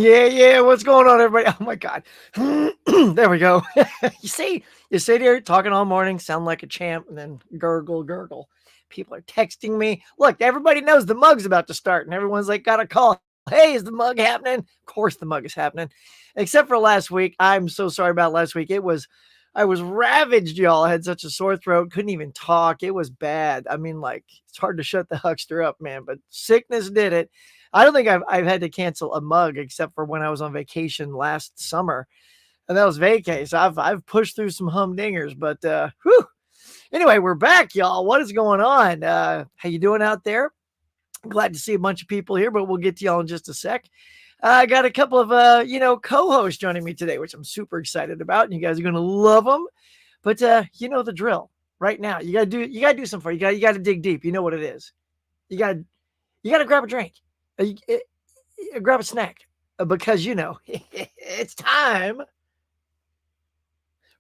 Yeah. What's going on, everybody? Oh my God. There we go. You sit here talking all morning, sound like a champ, and then gurgle. People are texting me. Look, everybody knows the mug's about to start, and everyone's like, got a call. Hey, is the mug happening? Of course, the mug is happening. Except for last week. I'm so sorry about last week. I was ravaged, y'all. I had such a sore throat, couldn't even talk. It was bad. I mean, like, it's hard to shut the huckster up, man, but sickness did it. I don't think I've had to cancel a mug except for when I was on vacation last summer, and that was vacay. So I've pushed through some humdingers, but whew. Anyway, we're back, y'all. What is going on? How you doing out there? Glad to see a bunch of people here, but we'll get to y'all in just a sec. I got a couple of co-hosts joining me today, which I'm super excited about, and you guys are gonna love them. But you know the drill. Right now, you gotta do something for you. You gotta dig deep. You know what it is. You gotta grab a drink. Grab a snack because it's time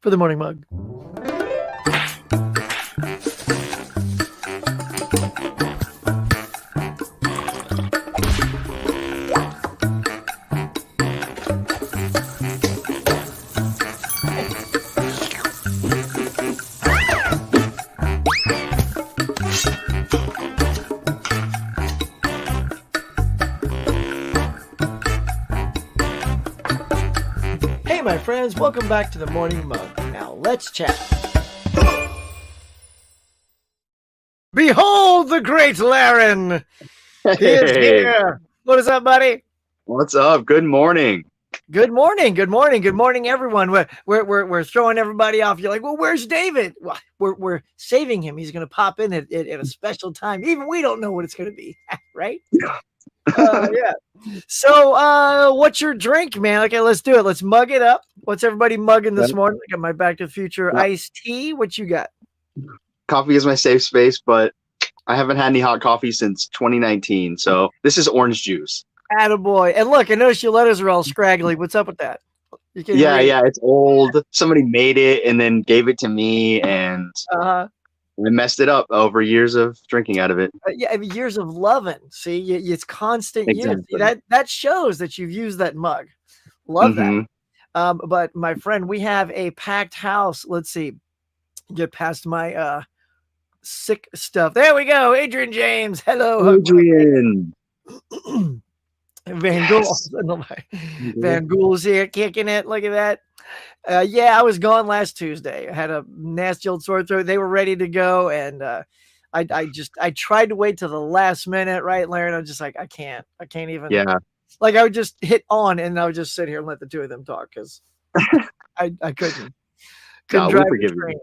for the morning mug. My friends, welcome back to the morning mug. Now let's chat. Behold the great Larin. He is here. What is up, buddy? What's up? Good morning. Good morning, everyone. We're throwing everybody off. You're like, well, where's David? Well, we're saving him. He's gonna pop in at a special time. Even we don't know what it's gonna be, right? Yeah. So, what's your drink, man? Okay, let's do it. Let's mug it up. What's everybody mugging this morning? I got my Back to the Future iced tea. What you got? Coffee is my safe space, but I haven't had any hot coffee since 2019. So this is orange juice. Attaboy. And look, I noticed your letters are all scraggly. What's up with that? Yeah, it's old. Somebody made it and then gave it to me, and I messed it up over years of drinking out of it. Yeah, I mean, years of loving. See, it's constant use. That shows that you've used that mug. Love that. But my friend, we have a packed house. Let's see. Get past my sick stuff. There we go. Adrian James. Hello. Adrian. Van Gool's here kicking it. Look at that. Yeah, I was gone last Tuesday. I had a nasty old sore throat. They were ready to go, and I tried to wait till the last minute, right, Larin? I'm just like, I can't even. Yeah. Like I would just hit on, and I would just sit here and let the two of them talk because I couldn't drive the train.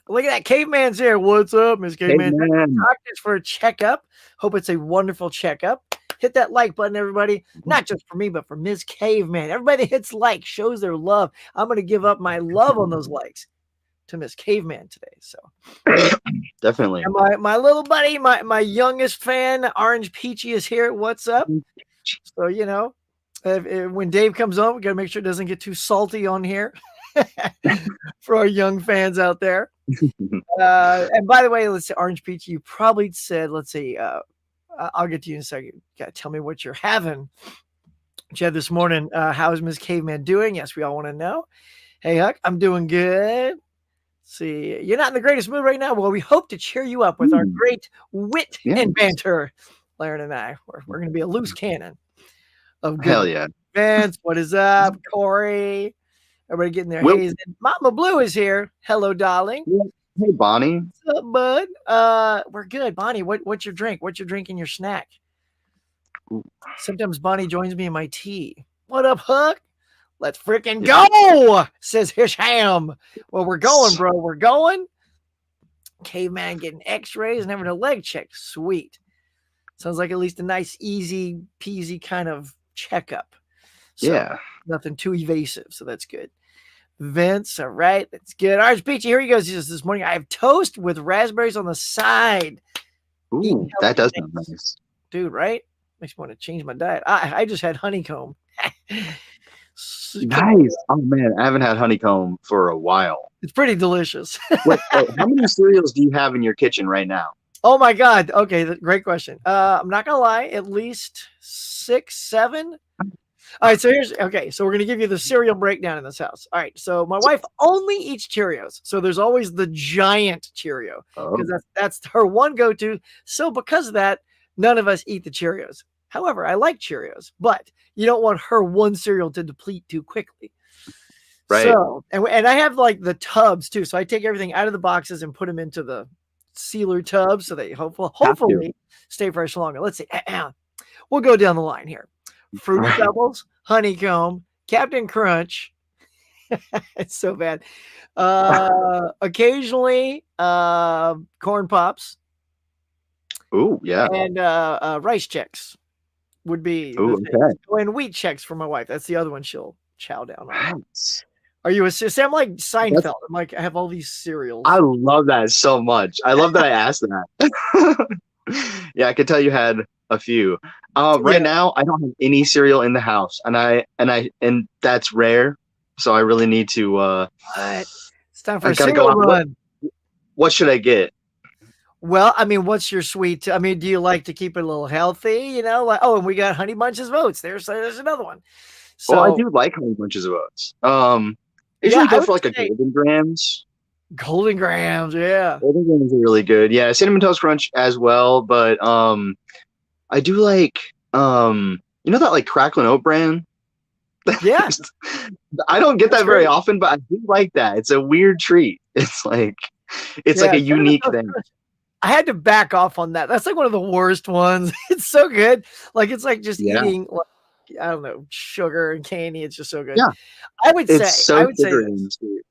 Look at that. Caveman's here. What's up, Miss Caveman? Doctors for a checkup. Hope it's a wonderful checkup. Hit that like button, everybody. Not just for me, but for Ms. Caveman. Everybody hits like, shows their love. I'm going to give up my love on those likes to Miss Caveman today. So definitely. And my little buddy, my youngest fan, Orange Peachy, is here. What's up? So, when Dave comes on, we got to make sure it doesn't get too salty on here for our young fans out there. And by the way, let's say Orange Peachy, you probably said, let's see, I'll get to you in a second. You gotta tell me what you're having. What you had this morning. How's Ms. Caveman doing? Yes, we all want to know. Hey, Huck, I'm doing good. See, you're not in the greatest mood right now. Well, we hope to cheer you up with our great wit and banter. Larin and I, we're going to be a loose cannon of good. Hell yeah. Vance, what is up? Corey, everybody getting their haze in. Mama Blue is here. Hello, darling. Hey, Bonnie. What's up, bud? We're good. Bonnie, what's your drink? What's your drink and your snack? Sometimes Bonnie joins me in my tea. What up, Huck? Let's freaking go, says Hisham. Well, we're going, bro. We're going. Caveman getting x-rays and having a leg check. Sweet. Sounds like at least a nice, easy peasy kind of checkup. So, yeah. Nothing too evasive, so that's good. Vince, all right, that's good. Orange Peachy, here he goes. He says, this morning I have toast with raspberries on the side. Ooh, that does sound nice. Dude, right? Makes me want to change my diet. I just had honeycomb. Nice. Oh, man, I haven't had honeycomb for a while. It's pretty delicious. Wait, how many cereals do you have in your kitchen right now? Oh, my God. Okay, great question. I'm not going to lie. At least 6, 7. All right, so so we're gonna give you the cereal breakdown in this house. All right, so my wife only eats Cheerios, so there's always the giant Cheerio because Oh, that's her one go-to. So because of that, none of us eat the Cheerios. However, I like Cheerios, but you don't want her one cereal to deplete too quickly. right. So, and I have like the tubs too. So I take everything out of the boxes and put them into the sealer tubs so they Have to. hopefully stay fresh longer. Let's see. We'll go down the line here. Fruity Right. Pebbles, Honeycomb, Captain Crunch. It's so bad. Occasionally, Corn Pops Ooh, yeah. and Rice Checks would be Ooh, the things. okay. Oh, and Wheat Checks for my wife. That's the other one she'll chow down on. Nice. Are you a see, I'm like That's, Seinfeld. I'm like I have all these cereals. I love that so much. I love that I asked that. Yeah, I could tell you had a few. Right Yeah. now, I don't have any cereal in the house, and that's rare. So I really need to. What? It's time for I a gotta go cereal out. run. What should I get? Well, I mean, what's your sweet? I mean, do you like to keep it a little healthy? You know, like and we got Honey Bunches of Oats. There's another one. Well, I So do like Honey Bunches of Oats. yeah, Usually I go would for like a say Golden Grams. Golden Grams. Yeah, Golden Grams are really good. Yeah, Cinnamon Toast Crunch as well, but I do like that like crackling oat bran. yeah, I don't get that's that very great. often, but I do like that. It's a weird treat. It's like Yeah, a Cinnamon unique Toast thing. Crunch. I had to back off on that. That's like one of the worst ones. It's so good. Like it's like just Yeah. eating like I don't know sugar and candy. It's just so good. Yeah. It's I so would say sugary this. and sweet.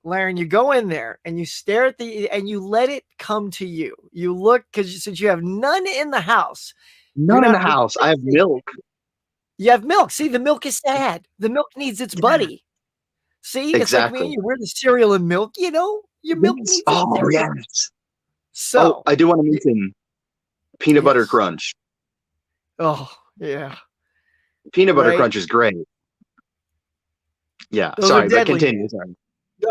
Larin, you go in there and you stare at and you let it come to you. You look because since you have none in the house, you're None in the not house. I have resisting it. milk. You have milk. See, the milk is sad. The milk needs its Yeah. buddy. See, it's like me and Exactly. you. We're the cereal and milk. You know, your milk Yes. needs its Oh, cereal. yes. Oh, So, I do want to mention peanut butter yes. crunch. Oh, yeah. Peanut butter Right. crunch is great. Yeah. Those are Sorry, but deadly, continue. man. Sorry.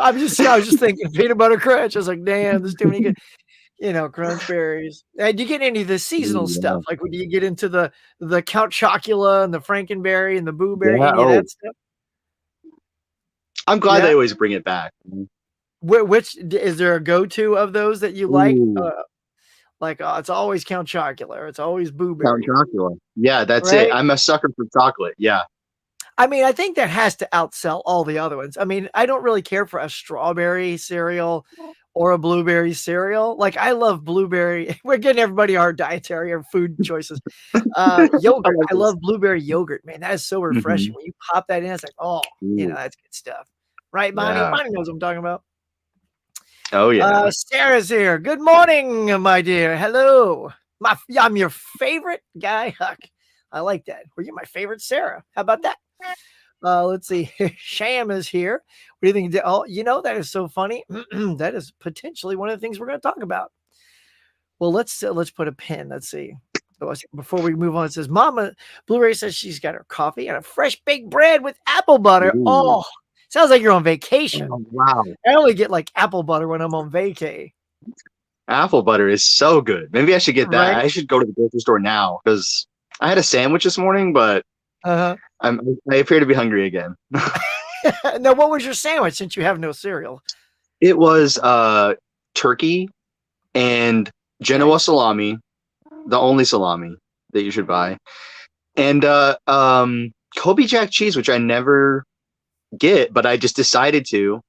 I was just thinking peanut butter crunch. I was like, damn, there's too many good, crunch berries. And you get any of the seasonal stuff? Ooh, Like, when you get into the Count Chocula and the Frankenberry and the Boo yeah. Berry, Yeah. any of Oh, that stuff? I'm glad Yeah. they always bring it back. Which is there a go-to of those that you like? Ooh, It's always Count Chocula, or it's always Boo Count Berry, Chocula. Yeah, that's it. right? I'm a sucker for chocolate. Yeah. I mean, I think that has to outsell all the other ones. I mean, I don't really care for a strawberry cereal or a blueberry cereal. Like, I love blueberry. We're getting everybody our dietary or food choices. I Yogurt. like I this. love blueberry yogurt, man. That is so refreshing. Hmm. When you pop that in, it's like, oh, Ooh, that's good stuff. Right, Bonnie? yeah. Bonnie knows what I'm talking about. Oh, yeah. Sarah's here. Good morning, my dear. Hello. I'm your favorite guy, Huck. I like that. Well, you're my favorite Sarah. How about that? Let's see. Sham is here. What do you think? Oh, that is so funny. That is potentially one of the things we're going to talk about. Well, let's put a pin. Let's see. Before we move on, it says Mama Blu-ray says she's got her coffee and a fresh baked bread with apple butter. Ooh. Oh, sounds like you're on vacation. Oh, wow. I only get like apple butter when I'm on vacay. Apple butter is so good. Maybe I should get that. Right? I should go to the grocery store now because I had a sandwich this morning, but Uh-huh. I appear to be hungry again. Now, what was your sandwich since you have no cereal? It was turkey and Genoa salami, the only salami that you should buy, and Colby Jack cheese, which I never get, but I just decided to,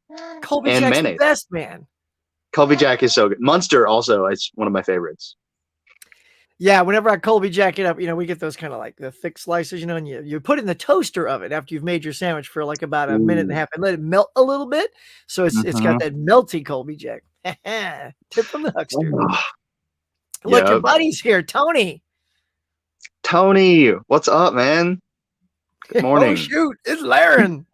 Colby and Jack's the mayonnaise. best, man. Colby Jack is so good. Munster also is one of my favorites. Yeah, whenever I Colby Jack it up, we get those kind of like the thick slices, and you put it in the toaster oven after you've made your sandwich for like about a minute and a Ooh. half and let it melt a little bit. So it's got Mhm. that melty Colby Jack. Tip from the huckster. Oh, Look, your yep. buddy's here, Tony. Tony, what's up, man? Good Oh, morning. shoot. It's Larin.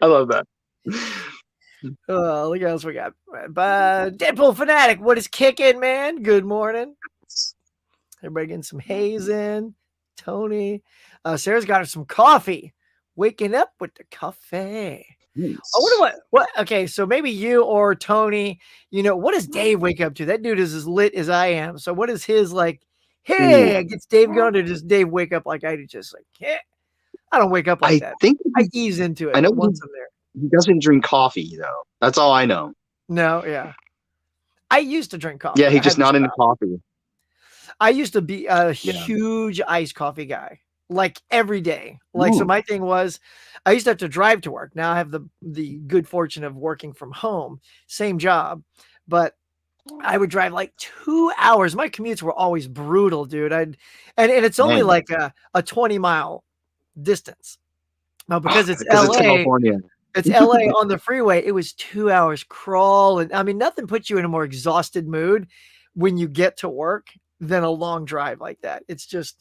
I love that. Look what else we got. Deadpool Fanatic, what is kicking, man? Good morning. Everybody getting some haze in. Tony. Sarah's got her some coffee. Waking up with the coffee. Nice. I wonder what okay, so maybe you or Tony, what does Dave wake up to? That dude is as lit as I am. So what is his like, hey, Ooh. gets Dave going, or does Dave wake up like I do, just like, hey? I don't wake up like I that. think I ease into I it know once I'm there. he doesn't drink coffee though. That's all I know. No, yeah. I used to drink Yeah, coffee. I he's just had to not into stop. coffee. I used to be a Yeah. huge iced coffee guy, like every day. Like, so Ooh, my thing was, I used to have to drive to work. Now I have the good fortune of working from home, same job, but I would drive like 2 hours. My commutes were always brutal, dude. And it's only man. like a 20-mile distance. Now because it's Because it's LA, California. it's LA on the freeway. It was 2 hours crawling. I mean, nothing puts you in a more exhausted mood when you get to work than a long drive like that. It's just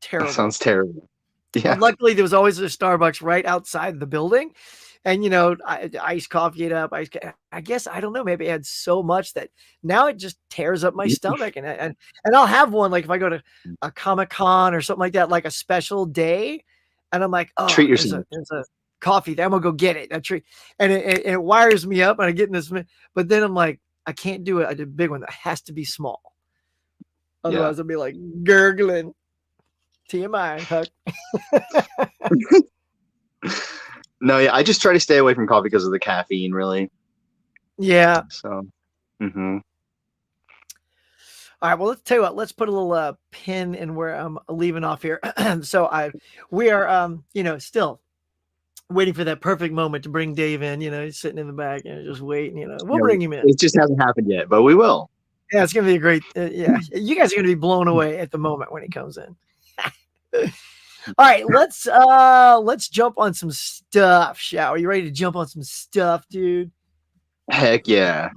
That terrible. sounds terrible. But Yeah. luckily, there was always a Starbucks right outside the building. And, iced coffee it up. I guess, I don't know. Maybe I had so much that now it just tears up my stomach. And I'll have one like if I go to a Comic Con or something like that, like a special day. And I'm like, oh, Treat yourself. there's a coffee there. I'm gonna go get it. A treat. And it wires me up and I get in this, but then I'm like, I can't do it. I did a big one that has to be small. Yeah. Otherwise, I'll be like gurgling. TMI, Huck. No, yeah, I just try to stay away from coffee because of the caffeine, really. Yeah. So, hmm All right. Well, let's tell you what. Let's put a little pin in where I'm leaving off here. So we are, still waiting for that perfect moment to bring Dave in. He's sitting in the back and just waiting. We'll bring him in. it just hasn't happened yet, but we will. Yeah, it's gonna be a great. Yeah, you guys are gonna be blown away at the moment when he comes in. All right, let's jump on some stuff, shall we? You ready to jump on some stuff, dude? Heck yeah.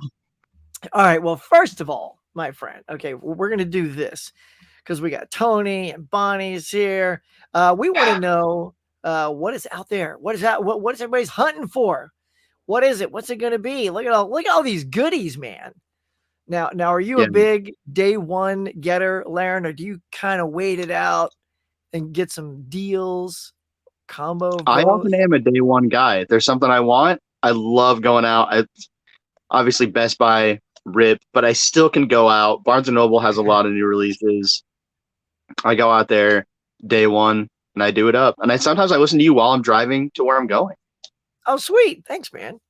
All right. Well, first of all, my friend, okay, we're gonna do this because we got Tony and Bonnie's here. We want to know what is out there. What is that? What is everybody's hunting for? What is it? What's it gonna be? Look at all these goodies, man. Now, are you a Yeah. big day one getter, Larin, or do you kind of wait it out and get some deals, combo of I both? often am a day one guy. If there's something I want, I love going out. Obviously Best Buy, RIP, but I still can go out. Barnes and Noble has a lot of new releases. I go out there day one and I do it up. And sometimes I listen to you while I'm driving to where I'm going. Oh, sweet. Thanks, man.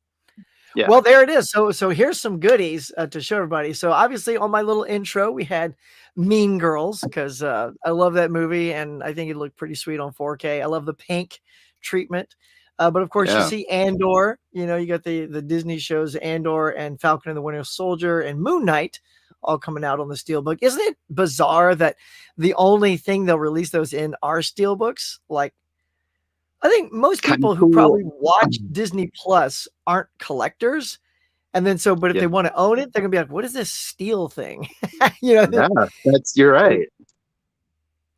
Yeah. Well, there it is. So here's some goodies to show everybody. So obviously on my little intro, we had Mean Girls because I love that movie and I think it looked pretty sweet on 4K. I love the pink treatment. But of course, you Yeah. see Andor. You got the Disney shows Andor and Falcon and the Winter Soldier and Moon Knight all coming out on the Steelbook. Isn't it bizarre that the only thing they'll release those in are Steelbooks? Like, I think most Kind people of who cool. probably watch Disney Plus aren't collectors. And then but if Yeah. they want to own it, they're gonna be like, what is this steel thing? Yeah, you're right.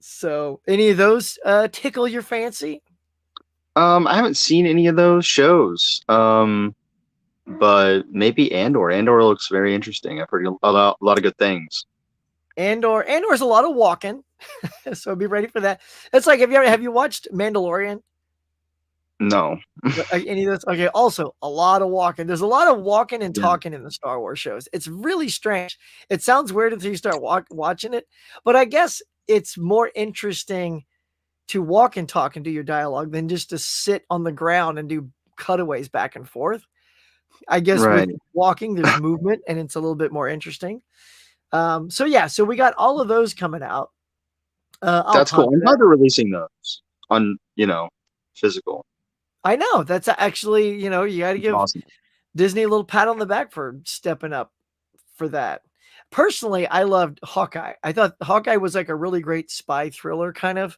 So any of those tickle your fancy? I haven't seen any of those shows. But maybe Andor. Andor looks very interesting. I've heard a lot of good things. Andor's a lot of walking. So be ready for that. It's like, have you watched Mandalorian? No. Any of this? Okay. Also, a lot of walking. There's a lot of walking and Yeah. talking in the Star Wars shows. It's really strange. It sounds weird until you start watching it, but I guess it's more interesting to walk and talk and do your dialogue than just to sit on the ground and do cutaways back and forth. I guess Right. with walking, there's movement and it's a little bit more interesting. So we got all of those coming out. That's cool. I'm glad they're releasing those on, physical. I know that's actually, you got to give Awesome. Disney a little pat on the back for stepping up for that. Personally, I loved Hawkeye. I thought Hawkeye was like a really great spy thriller kind of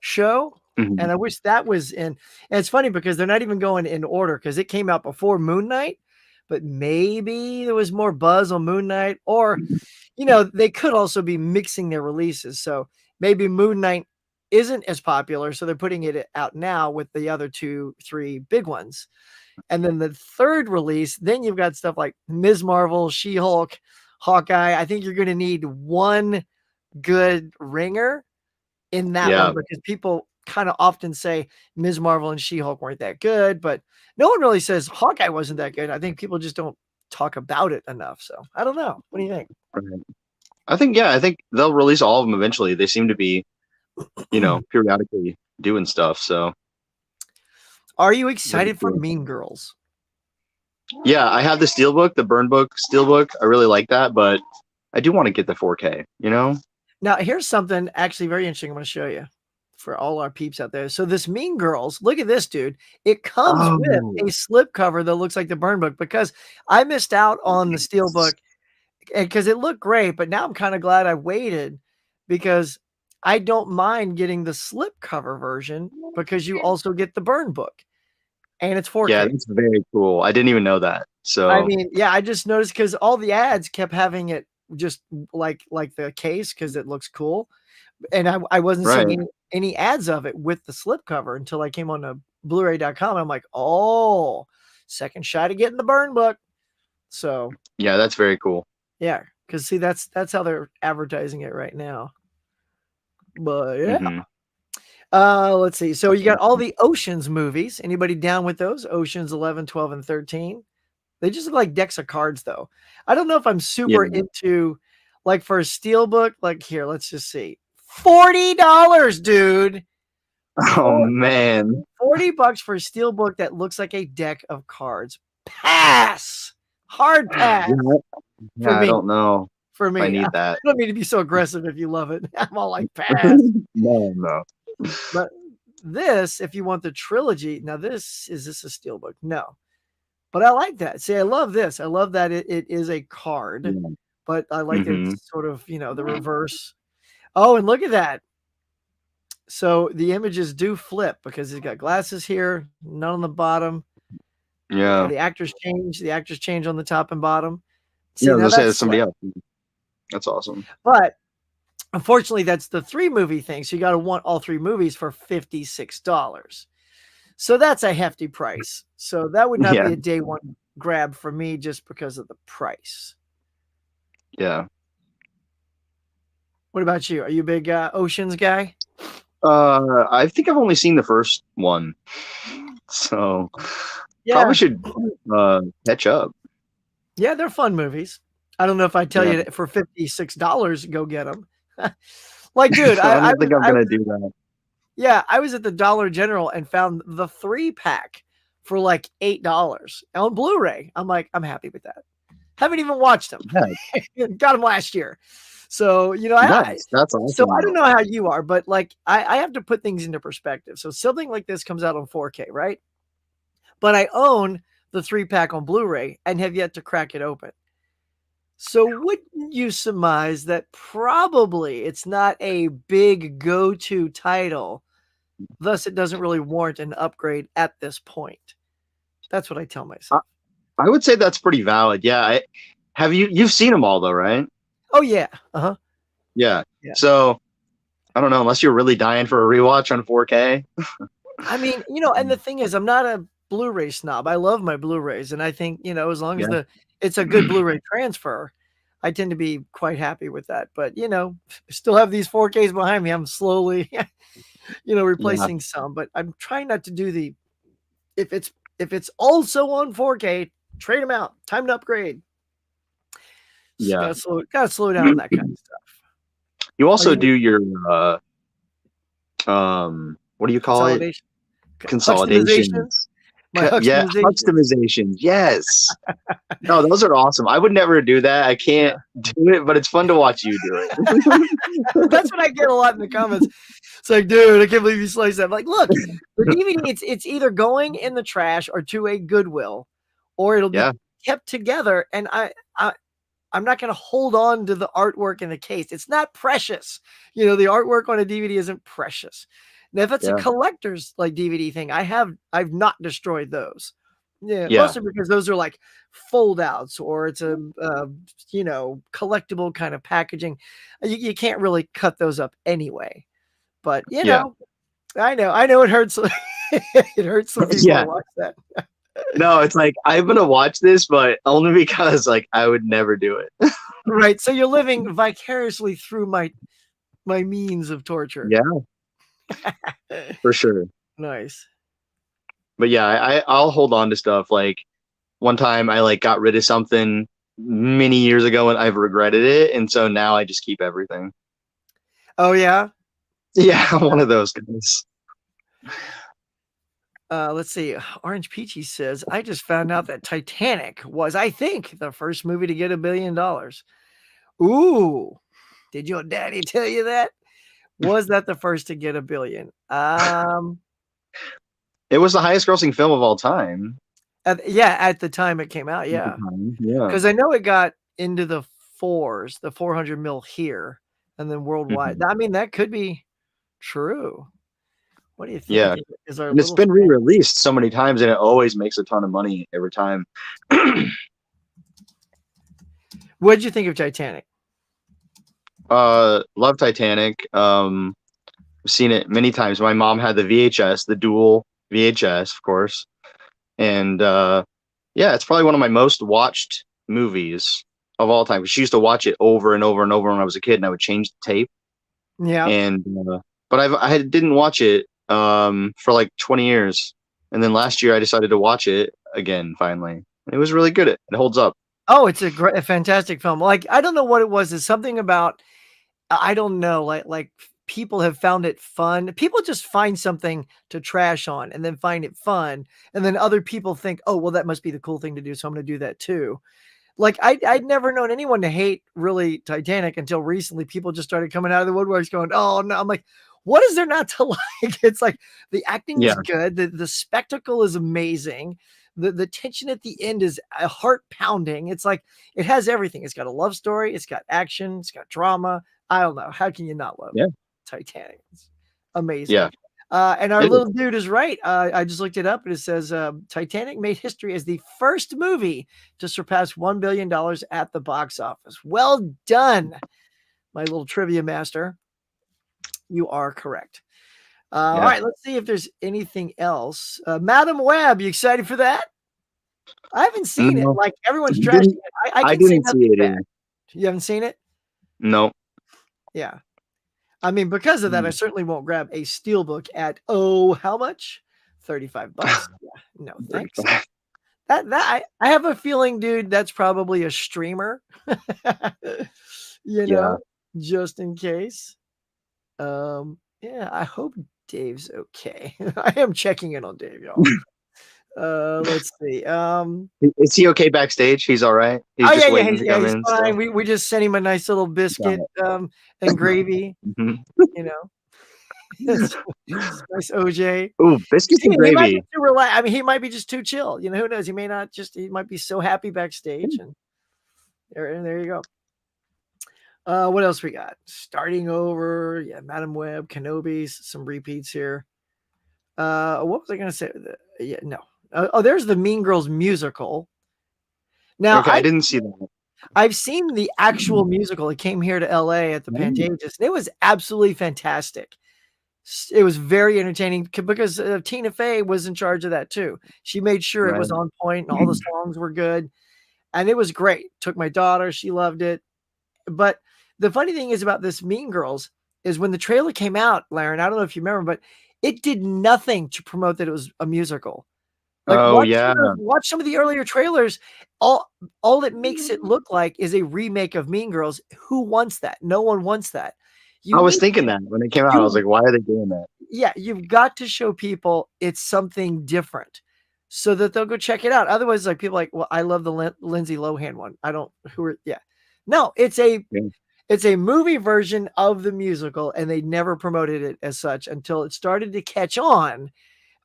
show. Mhm. And I wish that was in. And it's funny because they're not even going in order because it came out before Moon Knight, but maybe there was more buzz on Moon Knight, or, they could also be mixing their releases. So maybe Moon Knight isn't as popular. So they're putting it out now with the other 2-3 big ones. And then the third release, then you've got stuff like Ms. Marvel, She-Hulk, Hawkeye. I think you're going to need one good ringer in that one because people kind of often say Ms. Marvel and She-Hulk weren't that good, but no one really says Hawkeye wasn't that good. I think people just don't talk about it enough. So I don't know. What do you think? Right. I think they'll release all of them eventually. They seem to be, periodically doing stuff. So Are you That'd be excited for cool. Mean Girls? Yeah, I have the Steelbook, the Burn Book Steelbook. I really like that, but I do want to get the 4K. You know? Now, here's something actually very interesting I'm going to show you for all our peeps out there. So this Mean Girls, look at this, dude. It comes with Oh, a slip cover that looks like the burn book because I missed out on the steel book because it looked great, but now I'm kind of glad I waited because I don't mind getting the slip cover version because you also get the burn book and it's yeah, 4K. that's very cool. I didn't even know that. I So, mean, yeah, I just noticed because all the ads kept having it just like the case because it looks cool. And I wasn't right. seeing any ads of it with the slipcover until I came on to Blu-ray.com. I'm like, oh, second shot of getting the burn book. So Yeah, that's very cool. yeah, because see, that's how they're advertising it right now. But yeah. Hmm. Let's see. So you got all the Oceans movies. Anybody down with those? Oceans 11, 12, and 13. They just look like decks of cards, though. I don't know if I'm super Yeah. into like for a steelbook. Like here, let's just see. $40, dude. Oh For man. $40 for a steelbook that looks like a deck of cards. Pass. Hard pass Yeah, for yeah, I me. don't know For if I me. I need that. don't mean to be so aggressive if you love it. I'm all like pass. No, no. But this, if you want the trilogy, now is this a steelbook? No. But I like that. See, I love this. I love that it is a card, Yeah. but I like that Hmm. it's sort of, the reverse. Oh, and look at that. So the images do flip because he's got glasses here, none on the bottom. Yeah, Yeah. the actors change. The actors change on the top and bottom. Yeah, See, I was now gonna say that's that's somebody slick. else. That's awesome. But unfortunately, that's the 3 movie thing. So you got to want all 3 movies for $56. So that's a hefty price. So that would not Yeah. be a day one grab for me just because of the price. Yeah. What about you? Are you a big Oceans guy? I think I've only seen the first one, so probably Yeah. should catch up. Yeah, they're fun movies. I don't know if I tell Yeah. you that for $56, go get them. Like, dude, I I don't was, think I'm I gonna was, do that. yeah, I was at the Dollar General and found the 3 pack for like $8 on Blu-ray. I'm like, I'm happy with that. Haven't even watched them. Yeah, Got them last year. So, that's so awesome I don't though. know how you are, but like I have to put things into perspective. So something like this comes out on 4K, right? But I own the 3 pack on Blu-ray and have yet to crack it open. So wouldn't you surmise that probably it's not a big go-to title, thus it doesn't really warrant an upgrade at this point? That's what I tell I, myself. I would say that's pretty valid. Yeah. You've seen them all though, right? Oh yeah. Uh-huh. Yeah. Yeah. So I don't know, unless you're really dying for a rewatch on 4K. I mean, and the thing is I'm not a Blu-ray snob. I love my Blu-rays and I think, as long as Yeah. it's a good Blu-ray transfer, I tend to be quite happy with that. But, still have these 4Ks behind me. I'm slowly Yeah. replacing some, but I'm trying not to do the if it's also on 4K, trade them out. Time to upgrade. So Yeah. gotta slow down on that kind of stuff. You Are also you do your what do you call it? consolidation? Huxtamization? Consolidations. My Yeah, Huxtamization. customizations. Yes. No, those are awesome. I would never do that. I can't do it, but it's fun to watch you do it. That's what I get a lot in the comments. It's like, dude, I can't believe you sliced that. I'm like, look, the DVD, it's either going in the trash or to a Goodwill, or it'll be Yeah, kept together. And I'm not going to hold on to the artwork in the case. It's not precious. The artwork on a DVD isn't precious. Now, if it's a yeah, collector's like DVD thing, I've not destroyed those. Yeah, yeah, mostly because those are like fold outs or it's a collectible kind of packaging. You can't really cut those up anyway. But yeah, I know it hurts. It hurts some people yeah. to watch that. No, it's like I'm gonna watch this, but only because like I would never do it. Right. So you're living vicariously through my means of torture. Yeah, for sure. Nice. But yeah, I'll hold on to stuff. Like one time, I like got rid of something many years ago, and I've regretted it, and so now I just keep everything. Oh yeah. Yeah, I'm one of those guys. Let's see. Orange Peachy says, I just found out that Titanic was, I think, the first movie to get $1 billion. Ooh, did your daddy tell you that? Was that the first to get 1 billion? It was the highest grossing film of all time Yeah, at the time it came out, at the yeah. time. Yeah. Because I know it got into the fours, the 400 mil here, and then worldwide. Mhm. I mean, that could be true. What do you think? Yeah. Is our And it's little been fan? re-released so many times, and it always makes a ton of money every time. What did you think of Titanic? Love Titanic. I've seen it many times. My mom had the VHS, the dual VHS, of course, and yeah, it's probably one of my most watched movies of all time. She used to watch it over and over and over when I was a kid, and I would change the tape. Yeah. And but didn't watch it for like 20 years, and then last year I decided to watch it again finally. And it was really good. It holds up. Oh, it's a fantastic film. Like, I don't know what it was. It's something about, I don't know, like people have found it fun. People just find something to trash on and then find it fun. And then other people think, oh, well, that must be the cool thing to do. So I'm going to do that too. Like, I'd never known anyone to hate really Titanic until recently. People just started coming out of the woodworks going, oh, no. I'm like, what is there not to like? It's like the acting is Yeah, good. The spectacle is amazing. The tension at the end is heart pounding. It's like, it has everything. It's got a love story. It's got action. It's got drama. I don't know. How can you not love yeah, Titanic? It's amazing. yeah. And our It is. little dude is right. I just looked it up and it says Titanic made history as the first movie to surpass $1 billion at the box office. Well done, my little trivia master. You are correct. All Yeah. right, let's see if there's anything else. Madam Web, you excited for that? I haven't seen it. No, Like, everyone's trashing didn't it. I I can say didn't see nothing it bad. either. You haven't seen it? No. Yeah. I mean, because of that, I Mm, certainly won't grab a steelbook at, oh, how much? $35. Yeah, no, thanks. 35. I have a feeling, dude, that's probably a streamer. You Yeah. know, just in case. Yeah, I hope Dave's okay. I am checking in on Dave, y'all. Let's see. Is he okay backstage? He's all right. He's Oh yeah, just yeah, waiting to come he's in fine. still. We just sent him a nice little Got biscuit, it. and gravy, Mhm. you know. It's nice OJ. Ooh, biscuits and He might be gravy. too relaxed. I mean, he might be just too chill. You know, who knows? He may not just. He might be so happy backstage, and there you go. What else we got? Starting over. Yeah, Madam Web, Kenobi's, some repeats here. What was I going to say? Yeah, no. Oh, there's the Mean Girls musical. Now, Okay, I didn't see that. I've seen the actual musical. It came here to LA at the Oh, Pantages, and it was absolutely fantastic. It was very entertaining because Tina Fey was in charge of that too. She made sure it right. was on point and all the songs were good, and it was great. Took my daughter; she loved it. But the funny thing is about this Mean Girls is when the trailer came out, Laren. I don't know if you remember, but it did nothing to promote that it was a musical. Like, Oh yeah. watch some of the earlier trailers. All it makes it look like is a remake of Mean Girls. Who wants that? No one wants that. I You was need thinking that when it came out. I was you like, why are they doing that? Yeah, you've got to show people it's something different so that they'll go check it out. Otherwise, like, people are like, well, I love the Lindsay Lohan one. I don't who are yeah. No, Yeah. it's a movie version of the musical, and they never promoted it as such until it started to catch on.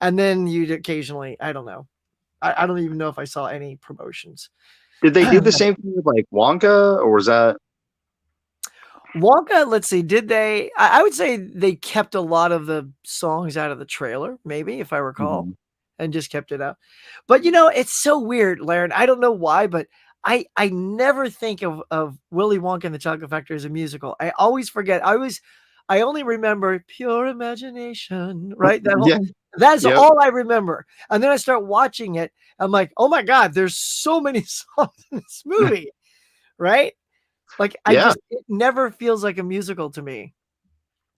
And then you'd occasionally, I don't know. I don't even know if I saw any promotions. Did they do the same thing with like Wonka, or was that? Wonka, let's see, did they? I would say they kept a lot of the songs out of the trailer, maybe, if I recall, Mhm. and just kept it out. But it's so weird, Laren. I don't know why, but I never think of Willy Wonka and the Chocolate Factory as a musical. I always forget. I only remember Pure Imagination, right? Yeah. That's Yep. all I remember. And then I start watching it. I'm like, oh my God, there's so many songs in this movie, right? Like, Yeah. it never feels like a musical to me.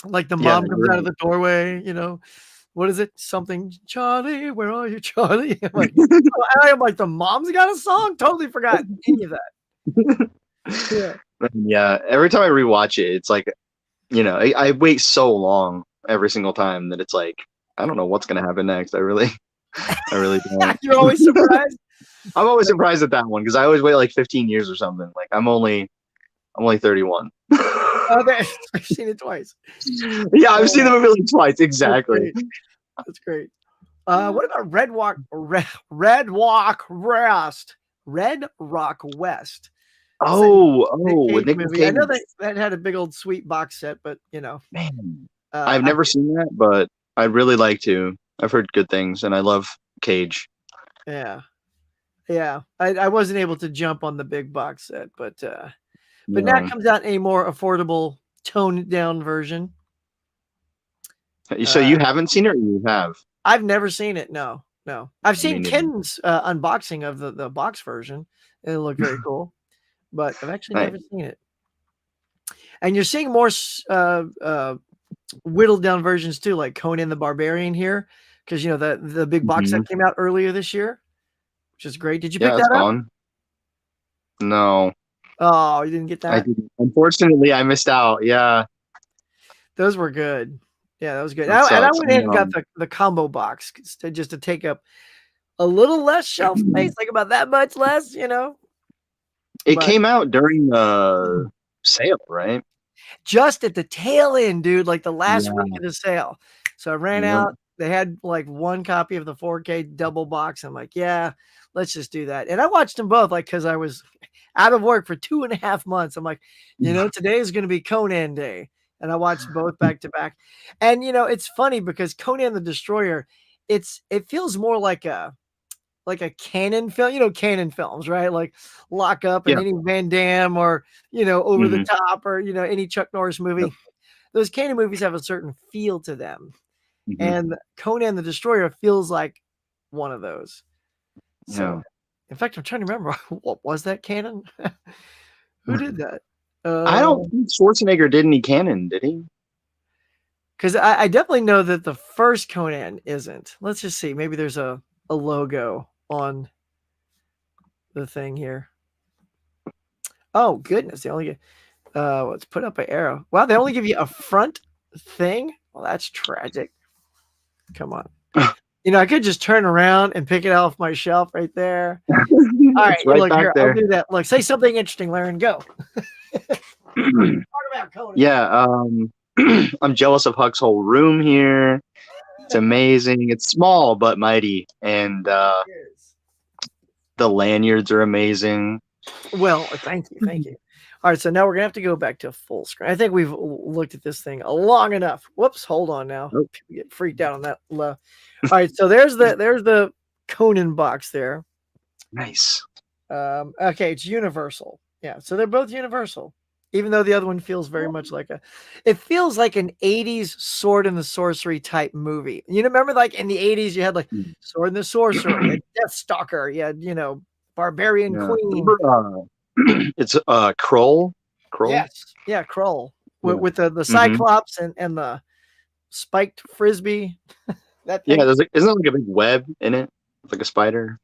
Like, the Yeah. mom comes You're out of right. the doorway, what is it? Something, Charlie, where are you, Charlie? I'm like, the mom's got a song? Totally forgot any of that. Yeah. Yeah. Every time I rewatch it, it's like, I wait so long every single time that it's like, I don't know what's gonna happen next. I really. I really don't. You're always surprised. I'm always surprised at that one because I always wait like 15 years or something. Like I'm only 31. Oh, I've seen it twice. Yeah, I've seen the movie like twice. That's Exactly. great. That's great. What about Red Walk West? Red Rock West. It's a Oh, with Cage Nicolas movie. I Cage. know that had a big old sweet box set, but Man, I've I, never seen that, but I'd really like to. I've heard good things, and I love Cage. yeah, yeah. I wasn't able to jump on the big box set, but now it No. comes out in a more affordable, toned down version. So Uh, you haven't seen it, or you have? I've never seen it. No. I've Me seen neither. Ken's unboxing of the box version. It looked very cool, but I've actually Nice. never seen it. And you're seeing more whittled down versions too, like Conan the Barbarian here, because the big box Mhm. set came out earlier this year, which is great. Did you Yeah, pick it's that up? gone. No, Oh, you didn't get I that? didn't. Unfortunately, I missed out. Yeah, Those were good. Yeah, that was good. that And I sucks. went ahead and got the combo box just to take up a little less shelf space, like about that much less, It But came out during the sale, right? just at the tail end, dude, like the last week Yeah. of the sale. So I ran Yep. out. They had like one copy of the 4K double box. I'm like, yeah, let's just do that. And I watched them both, like, because I was out of work for 2.5 months. I'm like, today is going to be Conan Day. And I watched both back to back. And it's funny because Conan the Destroyer, it feels more like a Canon film, Canon films, right? Like Lock Up and Yeah. any Van Damme or, Over the Mhm. Top or, any Chuck Norris movie. Those Canon movies have a certain feel to them. Mhm. And Conan the Destroyer feels like one of those. So, Yeah. in fact, I'm trying to remember, what was that Canon? Who did that? I don't think Schwarzenegger did any canon, did he? Because I definitely know that the first Conan isn't. Let's just see. Maybe there's a logo on the thing here. Oh, goodness. They only get, let's put up an arrow. Wow, they only give you a front thing? Well, that's tragic. Come on. I could just turn around and pick it off my shelf right there. All right, It's right look back here. there. I'll do that. Look, say something interesting, Larin. Go. Talk about Conan. Yeah. I'm jealous of Huck's whole room here. It's amazing. It's small but mighty, and the lanyards are amazing. Well, thank you. All right, so now we're gonna have to go back to full screen. I think we've looked at this thing long enough. Whoops, hold on now. Nope. People get freaked out on that. All right, so there's the Conan box there. Nice. Okay, it's Universal. Yeah, so they're both Universal. Even though the other one feels very much like it feels like an 80s Sword and the Sorcery type movie. Remember like in the 80s you had like Sword and the Sorcerer, you had Death Stalker, you had, Barbarian Queen. It's Kroll. Yes. Yeah, Krull. Yeah. With the Cyclops and the spiked frisbee. That thing. Yeah, isn't there like a big web in it? It's like a spider.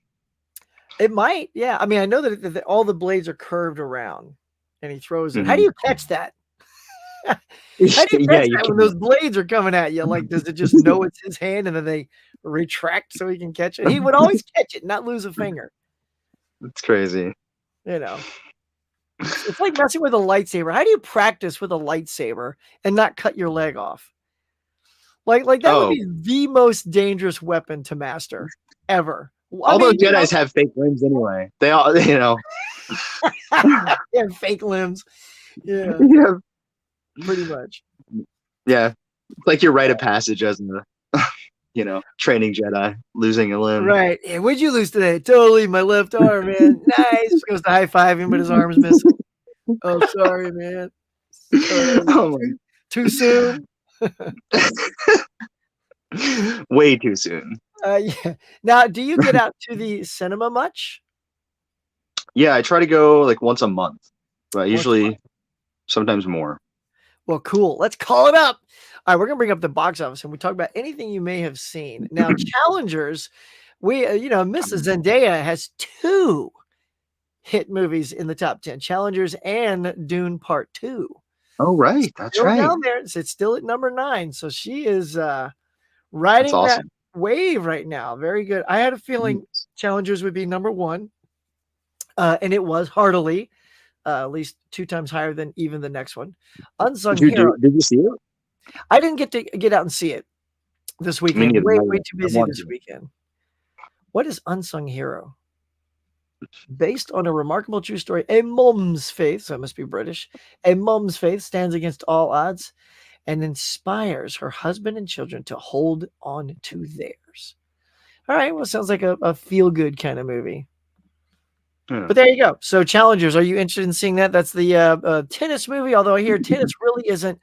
It might, yeah. I mean, I know that all the blades are curved around and he throws it. How do you catch that? How do you catch that when those blades are coming at you? Like, does it just know it's his hand and then they retract so he can catch it? He would always catch it, not lose a finger. It's crazy. It's like messing with a lightsaber. How do you practice with a lightsaber and not cut your leg off? Like that would be the most dangerous weapon to master ever. All those Jedis have fake limbs anyway. They all, they have fake limbs. Yeah. Pretty much. Yeah. It's like your rite of passage as a, training Jedi, losing a limb. Right. Yeah, what'd you lose today? Totally my left arm, man. Nice. Goes to high five him, but his arm's missing. Oh, sorry, man. Too soon. Way too soon. Yeah. Now, do you get out to the cinema much? Yeah, I try to go like once a month, but usually sometimes more. Well, cool. Let's call it up. All right, we're gonna bring up the box office and we talk about anything you may have seen. Now, challengers, Mrs. Zendaya has 2 hit movies in the top 10: Challengers and Dune Part 2. Oh, right. That's still right. Down there, it's still at number 9. So she is riding awesome. wave right now. Very good. I had a feeling Challengers would be number one, and it was heartily, at least 2 times higher than even the next one. Unsung Hero. Did you see it? I didn't get to get out and see it this Me weekend. neither. Way too I busy wanted this to. weekend. What is Unsung Hero? Based on a remarkable true story, a mum's faith, so it must be British, a mum's faith stands against all odds and inspires her husband and children to hold on to theirs. All right, well, sounds like a feel-good kind of movie. Yeah. But there you go. So Challengers, are you interested in seeing that? That's the tennis movie, although I hear tennis really isn't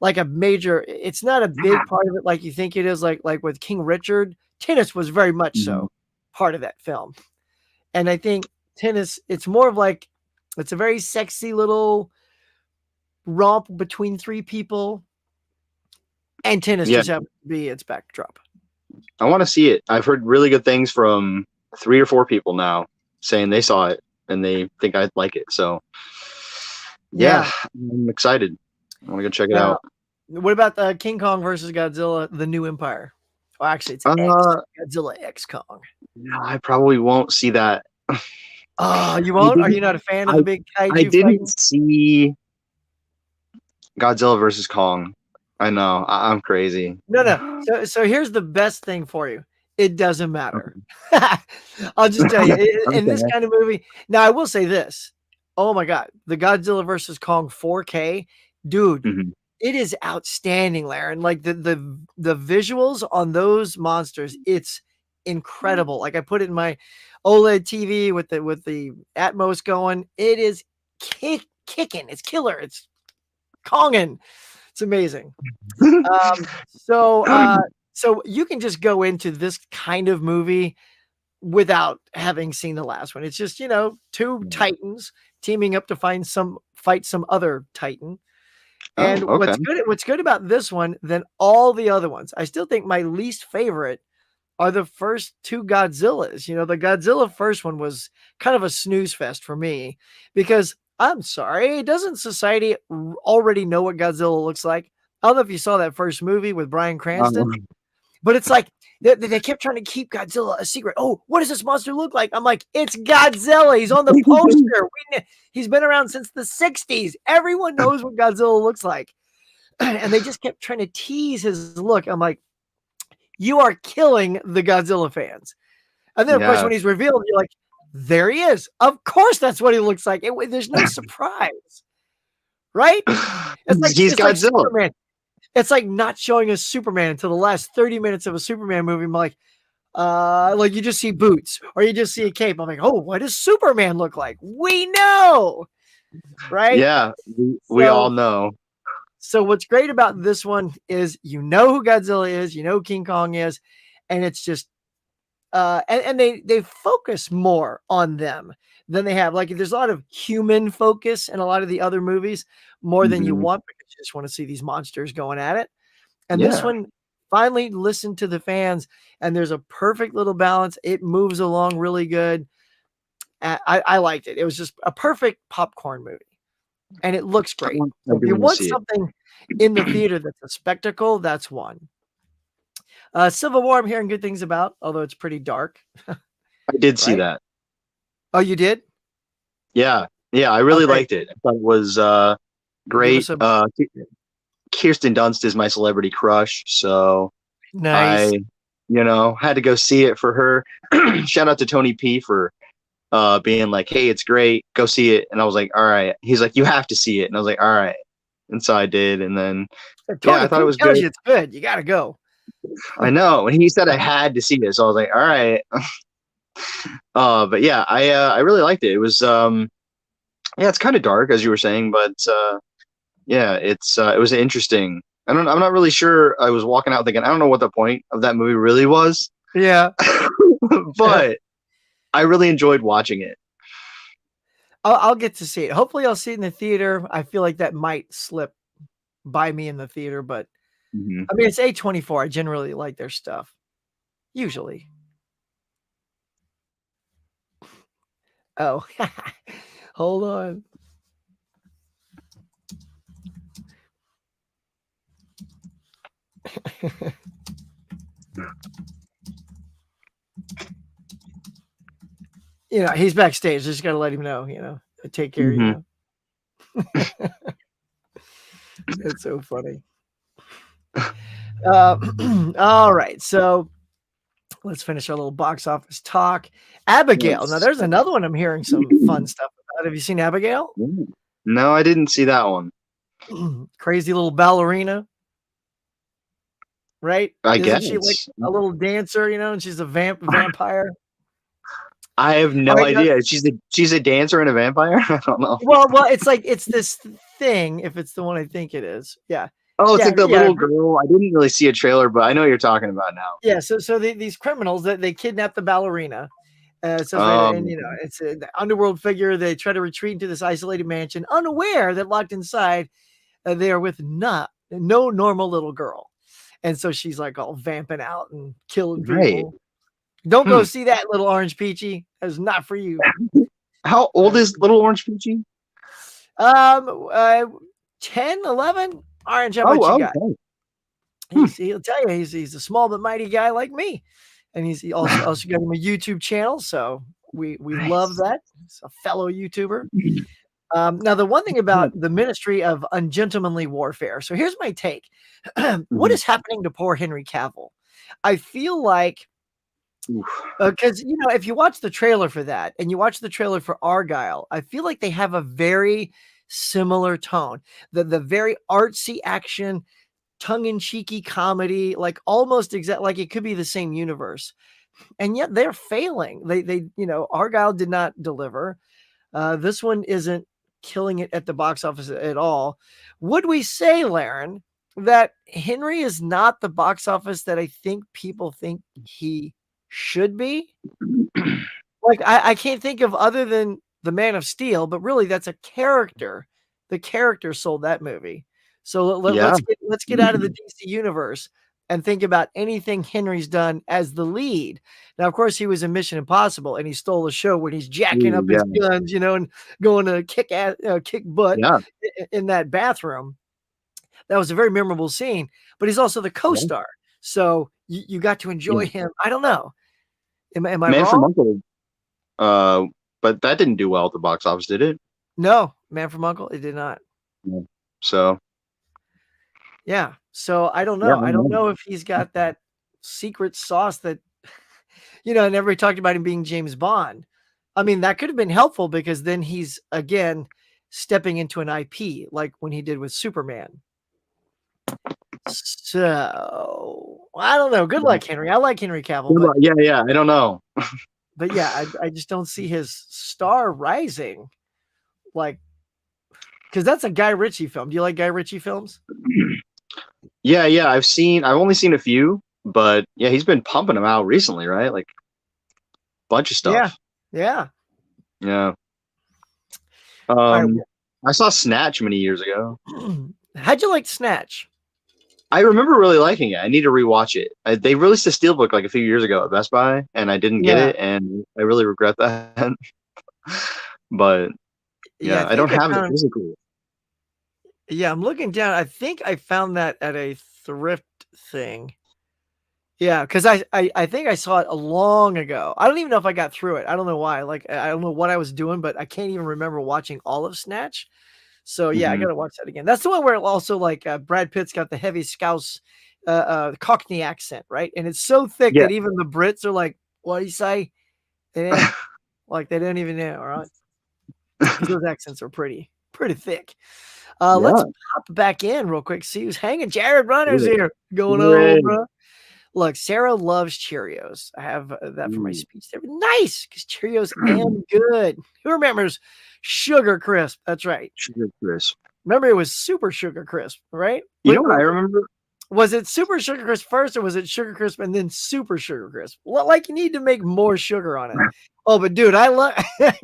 like a major, it's not a big part of it like you think it is, like with King Richard. Tennis was very much Mhm. so part of that film. And I think tennis, it's more of like, it's a very sexy little romp between 3 people, and tennis Yeah, just happens to be its backdrop. I want to see it. I've heard really good things from 3 or 4 people now saying they saw it and they think I'd like it. So yeah, Yeah. I'm excited. I want to go check it Now, out. what about the King Kong versus Godzilla, The New Empire? Well, actually, it's Uh, Godzilla X Kong. no, I probably won't see that. Oh, you I won't? Are you didn't. not a fan of I the big I kaiju didn't fighting? see Godzilla versus Kong. I know. I'm crazy. No. So here's the best thing for you. It doesn't matter. I'll just tell you, in this Okay. kind of movie. Now, I will say this. Oh my God, the Godzilla versus Kong 4K, dude, Mhm. it is outstanding, Larin. Like the visuals on those monsters, it's incredible. Like I put it in my OLED TV with the Atmos going. It is kicking. It's killer. It's Konging. It's amazing. So you can just go into this kind of movie without having seen the last one. It's just, 2 titans teaming up to fight some other titan. Oh, And okay. what's good about this one than all the other ones, I still think my least favorite are the first 2 Godzillas. The Godzilla first one was kind of a snooze fest for me because I'm sorry, doesn't society already know what Godzilla looks like? I don't know if you saw that first movie with Bryan Cranston, Um, but it's like they kept trying to keep Godzilla a secret. Oh, what does this monster look like? I'm like, it's Godzilla. He's on the poster. He's been around since the 60s. Everyone knows what Godzilla looks like. And they just kept trying to tease his look. I'm like, you are killing the Godzilla fans. And then, of course, yeah. when he's revealed, you're like, there he is. Of course, that's what he looks like. There's no surprise, right? He's It's like Godzilla. Superman. It's like not showing us Superman until the last 30 minutes of a Superman movie. I'm like you just see boots or you just see a cape. I'm like, oh, what does Superman look like? We know, right? Yeah, we all So, know. so what's great about this one is you know who Godzilla is, you know who King Kong is, and it's just and they focus more on them than they have. Like there's a lot of human focus in a lot of the other movies, more than you Mhm. want because you just want to see these monsters going at it. And this Yeah. one finally listened to the fans, and there's a perfect little balance. It moves along really good. I liked it. It was just a perfect popcorn movie, and it looks great. I So if do you want to want see it. something in the theater that's a spectacle, that's one. Civil War, I'm hearing good things about, although it's pretty dark, I did see right? that. Oh, you did? Yeah. Yeah, I really Okay, liked it. I thought it was give us great. a Kirsten Dunst is my celebrity crush, so nice. I, had to go see it for her. Shout out to Tony P for being like, "Hey, it's great. Go see it." And I was like, "All right." He's like, "You have to see it." And I was like, "All right." And so I did, and then yeah, I Tony thought it P was tells good. you it's good. You got to go. I know. And he said I had to see it, so I was like, "All right." But yeah, I really liked it. It was yeah, it's kind of dark as you were saying, but yeah, it was interesting. I'm not really sure. I was walking out thinking I don't know what the point of that movie really was, Yeah. but I really enjoyed watching it. I'll get to see it. Hopefully, I'll see it in the theater. I feel like that might slip by me in the theater, but Mhm. I mean, it's A24. I generally like their stuff. Usually. Oh, hold on. You know, he's backstage. Just got to let him know, you know, take care, you Hmm. know. It's so funny. Uh, all right. So let's finish our little box office talk. Abigail. Now, Yes. there's another one I'm hearing some fun stuff about. Have you seen Abigail? No, I didn't see that one. Crazy little ballerina, right? I Isn't she like guess. a little dancer, you know, and she's a vampire? I have All no right. Now, idea. She's a dancer and a vampire. I don't know. well, it's like it's this thing. If it's the one I think it is, yeah, Oh, it's like the yeah. little girl. I didn't really see a trailer, but I know what you're talking about now. Yeah, so these criminals that they kidnap the ballerina. And you know Okay. it's an underworld figure. They try to retreat into this isolated mansion, unaware that locked inside they are with no normal little girl. And so she's like all vamping out and killing Right. people. Don't go Hmm. see that, little Orange Peachy. That is not for you. How old is Little Orange Peachy? Um, uh, 10, 11. Orange, how Oh, about you got? okay. Hmm. He'll tell you he's a small but mighty guy like me, and he also got him a YouTube channel, so we love Nice. that. He's a fellow YouTuber. Now the one thing about the Ministry of Ungentlemanly Warfare. So here's my take. What Mhm. is happening to poor Henry Cavill? I feel like Oof. because you know if you watch the trailer for that and you watch the trailer for Argyle, I feel like they have a very similar tone. The very artsy action tongue-in-cheeky comedy, like almost exact like it could be the same universe. And yet they're failing. They you know, Argyle did not deliver. This one isn't killing it at the box office at all. Would we say, Larin, that Henry is not the box office that I think people think he should be? Like I can't think of other than the Man of Steel, but really that's a character. The character sold that movie. So Yeah. let's get out of the DC universe and think about anything Henry's done as the lead. Now, of course, he was in Mission Impossible, and he stole the show when he's jacking Ooh, up his yeah. guns, you know, and going to kick butt Yeah. in that bathroom. That was a very memorable scene. But he's also the Yeah. co-star, so you got to enjoy Yeah. him. I don't know. Am I Man from wrong? Uncle. Uh, but that didn't do well at the box office, did it? No, Man from Uncle, it did not. Yeah. So Yeah. So I don't yeah, know. I I don't know. know if he's got that secret sauce that, you know, and everybody talked about him being James Bond. I mean, that could have been helpful because then he's again stepping into an IP like when he did with Superman. So I don't know. Good luck, Henry. I like Henry Cavill, Yeah, yeah. I don't know. but yeah, I just don't see his star rising like because that's a Guy Ritchie film. Do you like Guy Ritchie films? Yeah, yeah. I've only seen a few, but yeah, he's been pumping them out recently, right? Like bunch of Yeah. stuff. Yeah. Yeah. All Um, I saw Snatch many years ago. right. How'd you like Snatch? I remember really liking it. I need to rewatch it. They released a steelbook like a few years ago at Best Buy, and I didn't get Yeah. it, and I really regret that. But Yeah, I yeah, I think don't I have it found physically. yeah, I'm looking down. I think I found that at a thrift thing. Yeah, because I think I saw it a long ago. I don't even know if I got through it. I don't know why. Like I don't know what I was doing, but I can't even remember watching all of Snatch. So yeah, I Hmm. gotta watch that again. That's the one where also like Brad Pitt's got the heavy Scouse Cockney accent, right? And it's so thick Yeah, that even the Brits are like, "What do you say?" Eh, like they don't even know, all right? Because those accents are pretty thick. Let's yeah. pop back in real quick. See who's hanging. Jared Runner's Good. here. Going on, Great. bro? Look, Sarah loves Cheerios. I have that for my Ooh. speech there. Nice, because Cheerios am good. Who remembers Sugar Crisp? That's right. Sugar Crisp. Remember, it was Super Sugar Crisp, right? You know what I remember? Was it Super Sugar Crisp first, or was it Sugar Crisp and then Super Sugar Crisp? Well, like you need to make more sugar on it. Oh, but dude, I love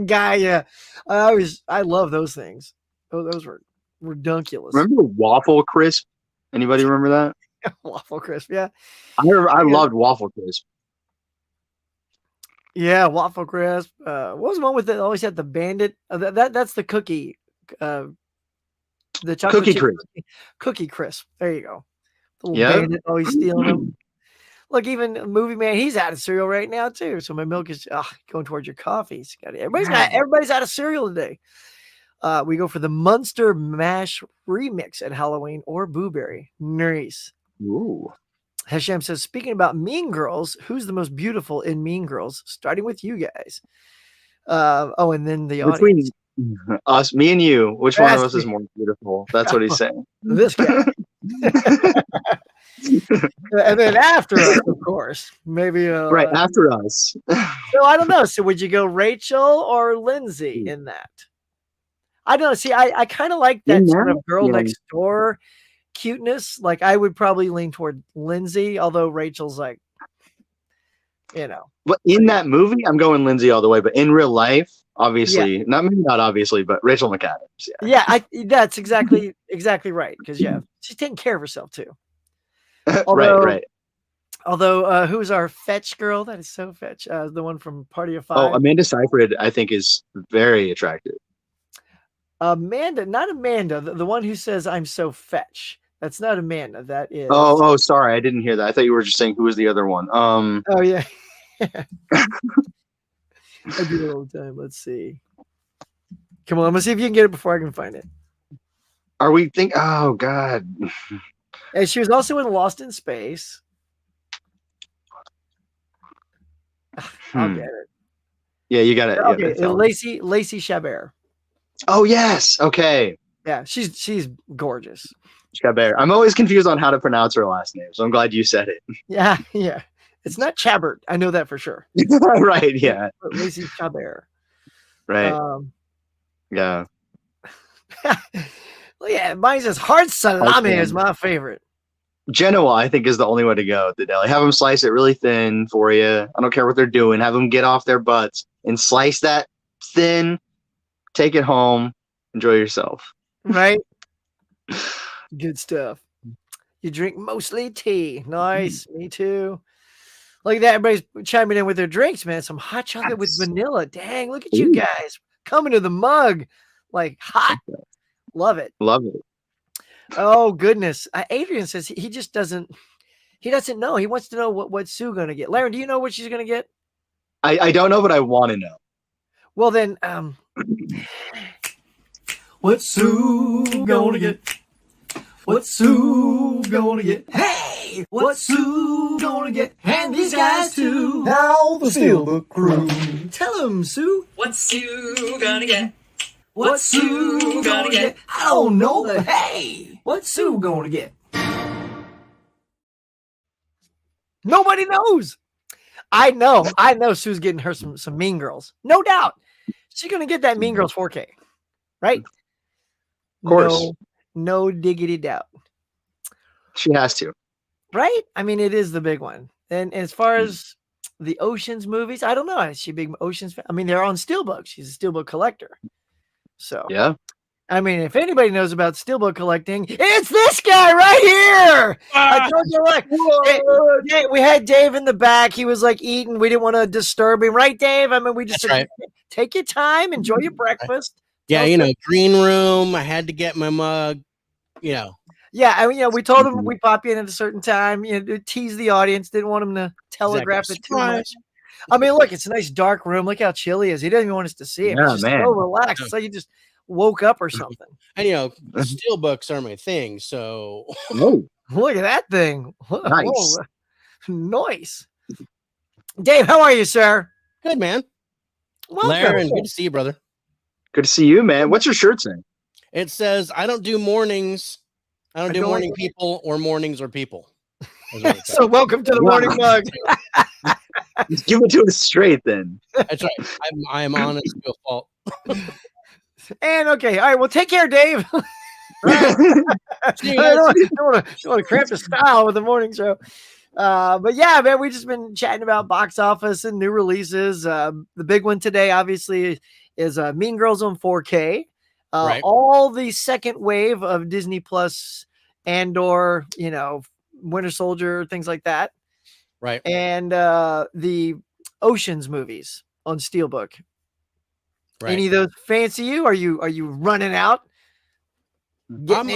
guy. Yeah, I love those things. Those were redunculous. Remember Waffle Crisp? Anybody remember that? Waffle Crisp, yeah. I Yeah. loved Waffle Crisp. Yeah, Waffle Crisp. What was the one with it? Always had the bandit. That's the cookie. Uh, the chocolate Cookie chip Crisp. cookie crisp. There you go. The little Yeah. bandit always stealing them. Look, even Movie Man, he's out of cereal right now too. So my milk is going towards your coffee. Everybody's out of cereal today. We go for the Munster Mash remix at Halloween or Blueberry. Nice. Ooh. Hashem says, speaking about Mean Girls, who's the most beautiful in Mean Girls? Starting with you guys. And then the audience. Between us, me and you, which one of us is more beautiful? That's what he's saying. This guy. And then after us, of course, maybe right after us. So I don't know. So would you go Rachel or Lindsay in that? I don't know. See, I kind of like that sort of girl next door cuteness. Like I would probably lean toward Lindsay, although Rachel's like, But in that movie, I'm going Lindsay all the way. But in real life, obviously, not obviously, but Rachel McAdams. That's exactly right. Because she's taking care of herself too. Right. Although, who's our fetch girl? That is so fetch. The one from Party of Five. Oh, Amanda Seyfried, I think, is very attractive. Amanda, not Amanda. The one who says I'm so fetch. That's not Amanda. That is. Oh, sorry, I didn't hear that. I thought you were just saying who was the other one. Oh yeah. I do it all the time. Let's see. Come on, let's see if you can get it before I can find it. Are we think? Oh God. And she was also in Lost in Space. I'll get it. Yeah, you got it. Okay, Lacey Chabert. Oh yes. Okay. Yeah, she's gorgeous. Chabert. I'm always confused on how to pronounce her last name, so I'm glad you said it. Yeah. It's not Chabert. I know that for sure. Right. Yeah. But Lacey Chabert. Right. Yeah. Well, yeah, mine says hard salami is my favorite. Genoa, I think, is the only way to go at the deli. Have them slice it really thin for you. I don't care what they're doing. Have them get off their butts and slice that thin. Take it home. Enjoy yourself. Right? Good stuff. You drink mostly tea. Nice. Me too. Look at that. Everybody's chiming in with their drinks, man. Some hot chocolate with vanilla. Dang, look at you guys coming to the mug like hot. Love it. Love it. Oh goodness. Adrian says he just doesn't know. He wants to know what Sue gonna get. Larin, do you know what she's gonna get? I don't know, but I want to know. Well then, what's Sue gonna get? What's Sue gonna get? Hey, what's Sue gonna get? And these guys too. Now the Steelbook crew. Tell them, Sue. What's Sue gonna get? What's Sue gonna get? I don't know, but hey, what's Sue gonna get? Nobody knows. I know Sue's getting her some Mean Girls. No doubt. She's gonna get that Mean Girls 4K. Right? Of course. No diggity doubt. She has to. Right? I mean, it is the big one. And as far as the Oceans movies, I don't know. Is she a big Oceans fan? I mean, they're on Steelbook. She's a Steelbook collector. So, yeah. I mean, if anybody knows about Steelbook collecting, it's this guy right here. I told you what. We had Dave in the back. He was like eating. We didn't want to disturb him. Right, Dave? I mean, we just said, take your time. Enjoy your breakfast. Yeah, green room. I had to get my mug, Yeah, I mean, we told him we'd pop in at a certain time, to tease the audience. Didn't want him to telegraph it too much. I mean, look, it's a nice dark room. Look how chilly it is. He doesn't even want us to see him. Yeah, It's just so relaxed. It's like he just woke up or something. And, steel books are my thing, so. Look at that thing. Nice. Nice. Dave, how are you, sir? Good, man. Welcome. Larin, good to see you, brother. Good to see you, man. What's your shirt saying? It says, I don't do mornings. I don't do morning people or mornings or people. So welcome to the morning mug. Give it to us straight then. That's right. I am honest to a fault. And okay. All right. Well, take care, Dave. I don't want to cramp the style with the morning show. But yeah, man, we've just been chatting about box office and new releases. The big one today, obviously, is Mean Girls on 4K. Right. All the second wave of Disney Plus Andor, Winter Soldier, things like that. Right. And the Oceans movies on Steelbook. Right. Any of those fancy you? Are you running out? I'm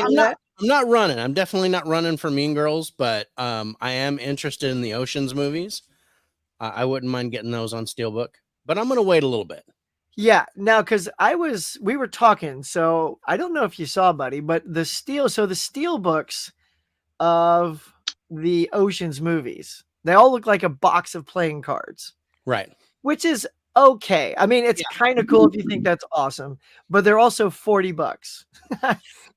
I'm not running. I'm definitely not running for Mean Girls, but I am interested in the Ocean's movies. I wouldn't mind getting those on Steelbook, but I'm gonna wait a little bit. Yeah, now because we were talking, so I don't know if you saw, buddy, but the steel books of the Ocean's movies, they all look like a box of playing cards, Right. which is okay. I mean, it's kind of cool if you think that's awesome, but they're also $40.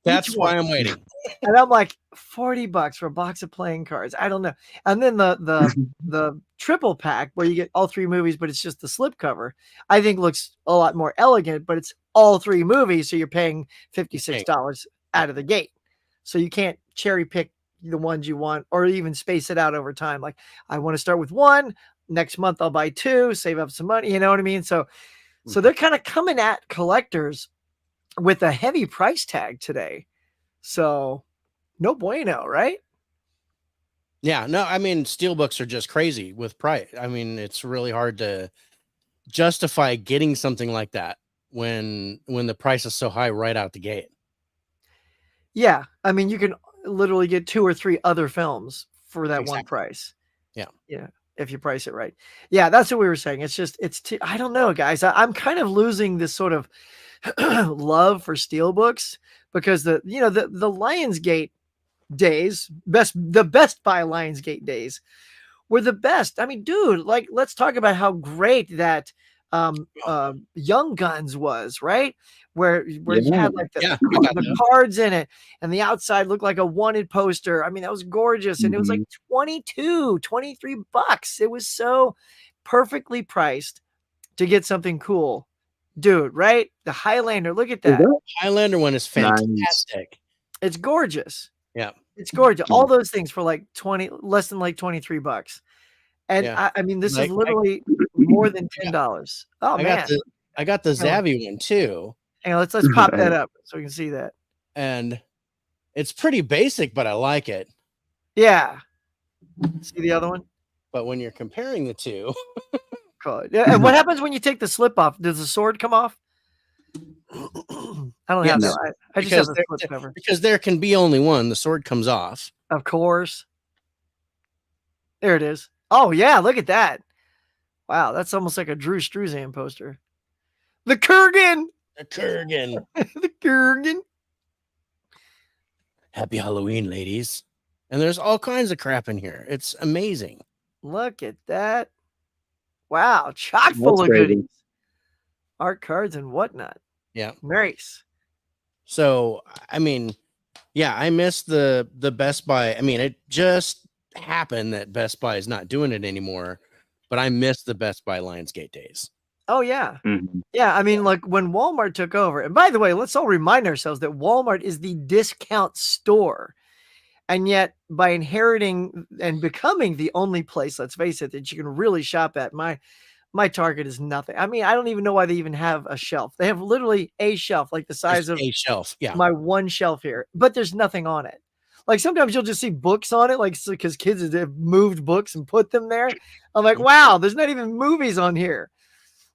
That's Each why one. I'm waiting. And I'm like, $40 for a box of playing cards. I don't know. And then the triple pack where you get all 3 movies, but it's just the slipcover, I think looks a lot more elegant, but it's all 3 movies, so you're paying $56 out of the gate. So you can't cherry pick the ones you want or even space it out over time. Like, I want to start with 1, next month I'll buy 2, save up some money, you know what I mean? So they're kind of coming at collectors with a heavy price tag today. So no bueno, right? Yeah, no, I mean, Steelbooks are just crazy with price. I mean, it's really hard to justify getting something like that when the price is so high right out the gate. Yeah, I mean, you can literally get 2 or 3 other films for that one Exactly. price. Yeah. Yeah, if you price it right. Yeah, that's what we were saying. It's just I don't know, guys. I'm kind of losing this sort of love for steelbooks because the Lionsgate days, the Best Buy Lionsgate days were the best. I mean, dude, like, let's talk about how great that Young Guns was, right? Where you had like the cards in it and the outside looked like a wanted poster. I mean, that was gorgeous. And it was like $23. It was so perfectly priced to get something cool. Dude, right? The Highlander, look at that. Highlander one is fantastic. It's gorgeous. Yeah. It's gorgeous. All those things for like less than like $23. And Yeah. I mean, this is literally more than $10. Oh, man. I got the Zavi one too. Hang on, let's pop that up so we can see that. And it's pretty basic, but I like it. Yeah. See the other one? But when you're comparing the two. Cool. Yeah, and what happens when you take the slip off? Does the sword come off? I don't have that. I just have the slip cover. Because there can be only one. The sword comes off. Of course. There it is. Oh, yeah. Look at that. Wow. That's almost like a Drew Struzan poster. The Kurgan. The Kurgan. The Kurgan. Happy Halloween, ladies. And there's all kinds of crap in here. It's amazing. Look at that. Wow. Chock full of goodies. Art cards and whatnot. Yeah. Nice. So, I mean, yeah, I missed the Best Buy. I mean, it just happened that Best Buy is not doing it anymore, but I missed the Best Buy Lionsgate days. Oh, yeah. Mm-hmm. Yeah, I mean, like when Walmart took over, and by the way, let's all remind ourselves that Walmart is the discount store. And yet, by inheriting and becoming the only place, let's face it, that you can really shop at, my Target is nothing. I mean, I don't even know why they even have a shelf. They have literally a shelf, like the size of a shelf. Yeah. My one shelf here, but there's nothing on it. Like sometimes you'll just see books on it, like because kids have moved books and put them there. I'm like, wow, there's not even movies on here.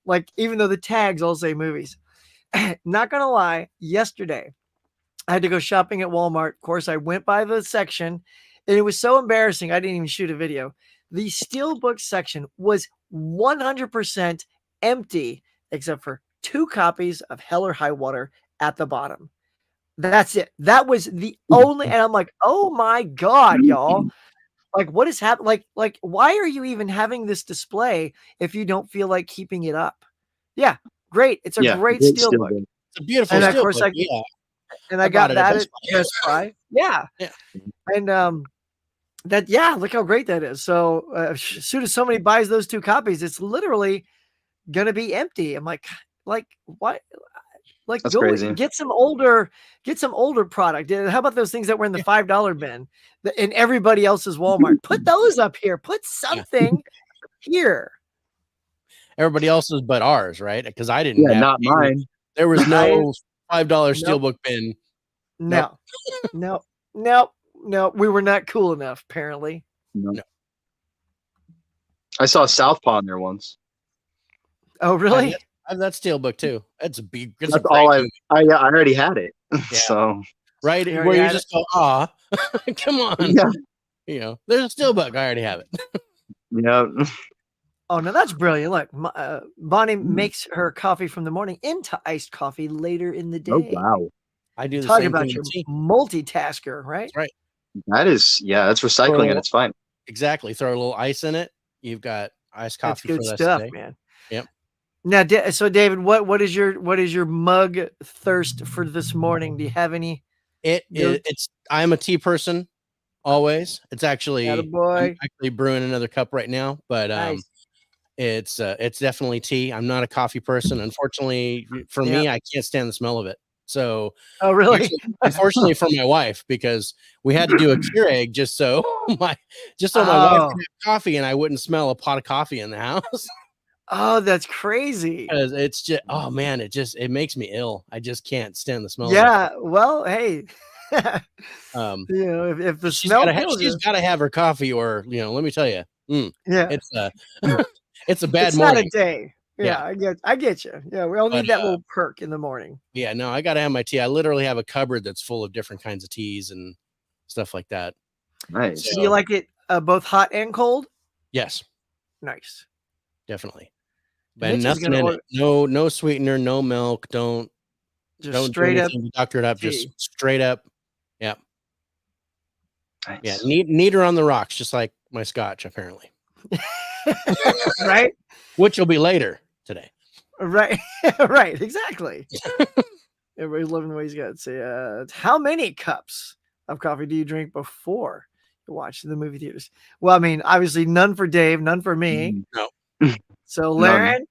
Like, even though the tags all say movies. Not gonna lie, yesterday I had to go shopping at Walmart. Of course, I went by the section, and it was so embarrassing. I didn't even shoot a video. The steelbook section was 100% empty, except for 2 copies of Hell or High Water at the bottom. That's it. That was the only, and I'm like, oh my God, y'all. Like, what is happening? Like, why are you even having this display if you don't feel like keeping it up? Yeah, great. It's a great steelbook. It's a beautiful and steelbook. Of course, I got that at Best Buy. Yeah. And look how great that is. So as soon as somebody buys those 2 copies, it's literally gonna be empty. I'm like what? Like, that's go crazy. Get some older product. How about those things that were in the $5 bin in everybody else's Walmart? Put those up here. Put something here. Everybody else's but ours, right? Because I didn't. Yeah, not mine. There was no $5 steelbook bin. No. We were not cool enough, apparently. No. I saw Southpaw in there once. Oh, really? I have that steelbook too. That's a big. That's all I already had it. Yeah. So right? You Where already you had just go, ah, come on. Yeah. You know, there's a steelbook. I already have it. Yeah. Oh, no, that's brilliant. Look, Bonnie Mm. makes her coffee from the morning into iced coffee later in the day. Oh wow. I do the Talk same about thing your with tea. multitasker, right? That's right. That is, yeah, that's recycling at its fine. Exactly. Throw a little ice in it. You've got iced That's coffee for good the rest stuff, of the day. man. Yep. Now, so David, what is your mug thirst for this morning? Do you have any? I'm a tea person always. It's actually I'm Attaboy. actually brewing another cup right now, but Nice. it's definitely tea. I'm not a coffee person. Unfortunately, for Yeah. me, I can't stand the smell of it. So Oh, really? actually, unfortunately for my wife, because we had to do a Keurig just so my wife Oh. could have coffee and I wouldn't smell a pot of coffee in the house. Oh, that's crazy. Because it's just, oh man, it makes me ill. I just can't stand the smell of Yeah. Well, hey, it. you know, if the She's smell gotta kills you, have her coffee, or let me tell you, yeah, it's it's a bad it's morning. not a day. Yeah, I get you. Yeah, we all But, need that little perk in the morning. Yeah, no, I gotta have my tea. I literally have a cupboard that's full of different kinds of teas and stuff like that. Nice. So do you like it both hot and cold? Yes, Nice. definitely. Mitch But is nothing gonna in order it. No sweetener, no milk. Don't just do straight up anything to doctor it up. tea. Just straight up. Yeah, Nice. yeah. Neater on the rocks, just like my scotch, apparently. Right? Which will be later today. Right. Right. Exactly. Everybody's loving the way he's got it. Say, how many cups of coffee do you drink before you watch the movie theaters? Well, I mean, obviously none for Dave, none for me. No. So None. Larin,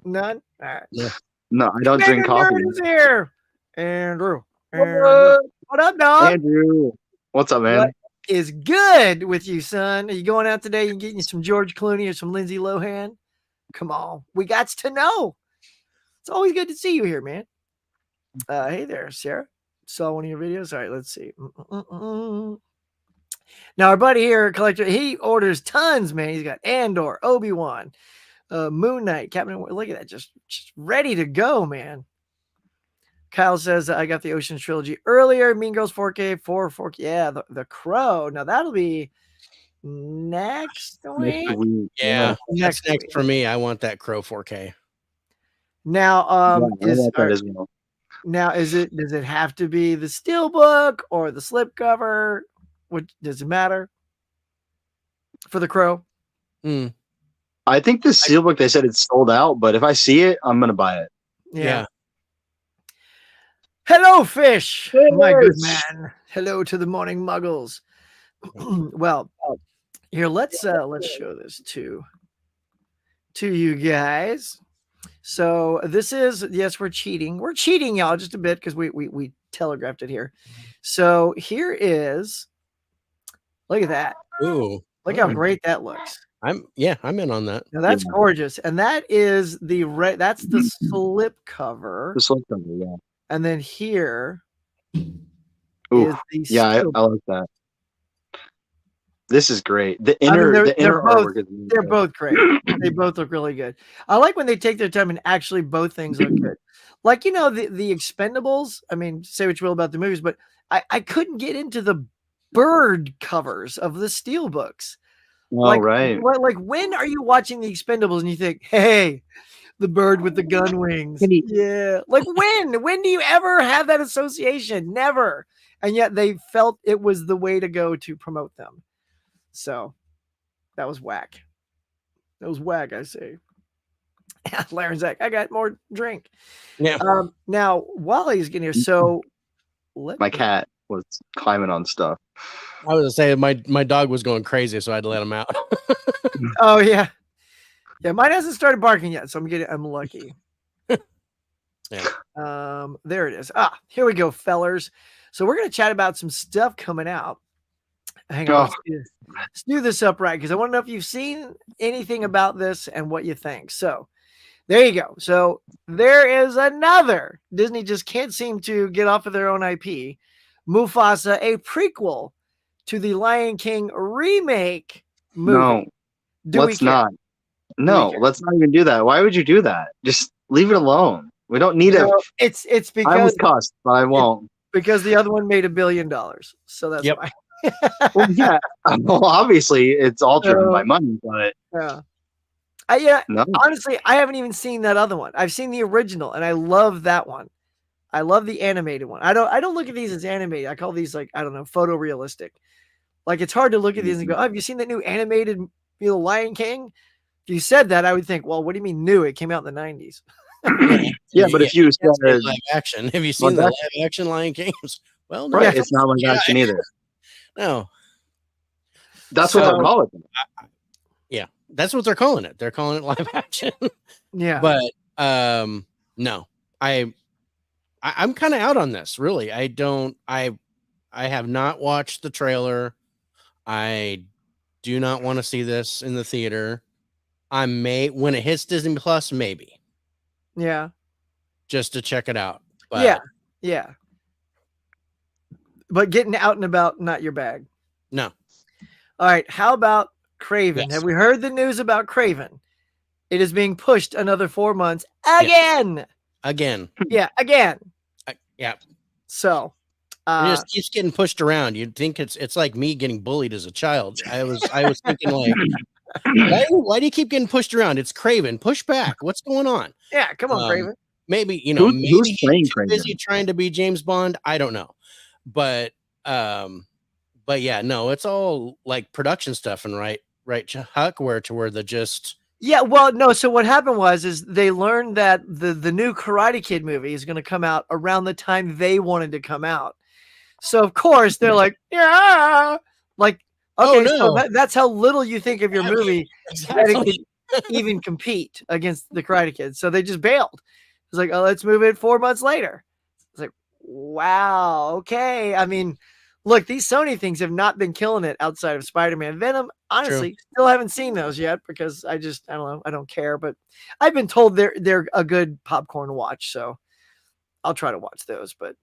none. All right. Yeah. No, I don't drink Bigger coffee. nerd is here. Andrew. What? What up, dog? Andrew, what's up, man? What is good with you, son? Are you going out today and getting you some George Clooney or some Lindsay Lohan? Come on. We got to know. It's always good to see you here, man. Hey there, Sarah. Saw one of your videos. All right, let's see. Now, our buddy here, Collector, he orders tons, man. He's got Andor, Obi-Wan, Moon Knight, Captain. Look at that. Just ready to go, man. Kyle says, I got the Ocean Trilogy earlier. Mean Girls 4K, 4K. Yeah, the Crow. Now, that'll be next week. Next week. Yeah, Next that's next week. for me. I want that Crow 4K. Now, Yeah, I want that as well. now does it have to be the steelbook or the slipcover? What does it matter for the Crow? I think the steelbook, they said it's sold out, but if I see it, I'm gonna buy it. Yeah. Hello, fish. My good Fish. man. Hello to the morning muggles. Well, here let's show this to you guys. So this is, yes, we're cheating. We're cheating, y'all, just a bit because we telegraphed it here. So here is, look at that. Ooh, Look how great that looks. I'm in on that. Now that's Yeah. gorgeous, and that is that's the slip cover, The slip cover, yeah. and then here Ooh, is the yeah, I steel. like that. This is great. The I mean, inner, they're both- artwork is really They're good. both great. They both look really good. I like when they take their time and actually both things look good. Like, the Expendables. I mean, say what you will about the movies, but I couldn't get into the bird covers of the steel books. Oh, right. Like when are you watching the Expendables and you think, hey, the bird with the gun wings? Yeah. Like when do you ever have that association? Never. And yet they felt it was the way to go to promote them. So that was whack. That was whack, I say. Larin Zach, I got more drink. Yeah. Now, while he's getting here, so My cat was climbing on stuff. I was gonna say my dog was going crazy, so I had to let him out. Oh yeah. Yeah, mine hasn't started barking yet, so I'm lucky. Yeah. There it is. Here we go, fellers. So we're gonna chat about some stuff coming out. Hang on, let's do this up right, because I want to know if you've seen anything about this and what you think. So there you go. So there is another. Disney just can't seem to get off of their own IP. Mufasa, a prequel to the Lion King remake movie. No, let's not. we No, care? let's not even do that. Why would you do that? Just leave it alone. We don't need it. No, it's I because almost cussed, but I won't. because the other one made $1 billion. So that's Yep. why. Well, yeah. Well, obviously, it's all driven by So, money, but yeah. no. Honestly, I haven't even seen that other one. I've seen the original, and I love that one. I love the animated one. I don't look at these as animated. I call these like, I don't know, photorealistic. Like it's hard to look at these and go, oh, have you seen the new animated, Lion King? If you said that, I would think, well, what do you mean new? It came out in the 90s. Yeah, but if you said live action, have you seen the live live action Lion Kings? Well, no, right, it's not live action either. no. That's what they'll call it. Yeah, that's what they're calling it. They're calling it live action. Yeah. But no, I'm kind of out on this. Really, I have not watched the trailer. I do not want to see this in the theater. I may, when it hits Disney Plus, maybe. Yeah. Just to check it out. But yeah. But getting out and about, not your bag. No. All right. How about Craven? Yes. Have we heard the news about Craven? It is being pushed another 4 months again. Yes. Again. Yeah, again. Yeah. So it just keeps getting pushed around. You'd think it's like me getting bullied as a child. I was thinking like, why do you keep getting pushed around? It's Craven. Push back. What's going on? Yeah, come on, Craven. Maybe who's playing Craven? Is he trying to be James Bond? I don't know. But yeah, no, it's all like production stuff and right, Huck, where they're just. Yeah, well, no. So what happened is they learned that the new Karate Kid movie is going to come out around the time they wanted to come out. So of course they're like, yeah, like, okay, so that's how little you think of your movie that it could even compete against the Karate Kid. So they just bailed. It's like, oh, let's move it 4 months later. It's like, wow, okay. I mean, look, these Sony things have not been killing it outside of Spider-Man. Venom, honestly, still haven't seen those yet because I don't know, I don't care. But I've been told they're a good popcorn watch, so I'll try to watch those. But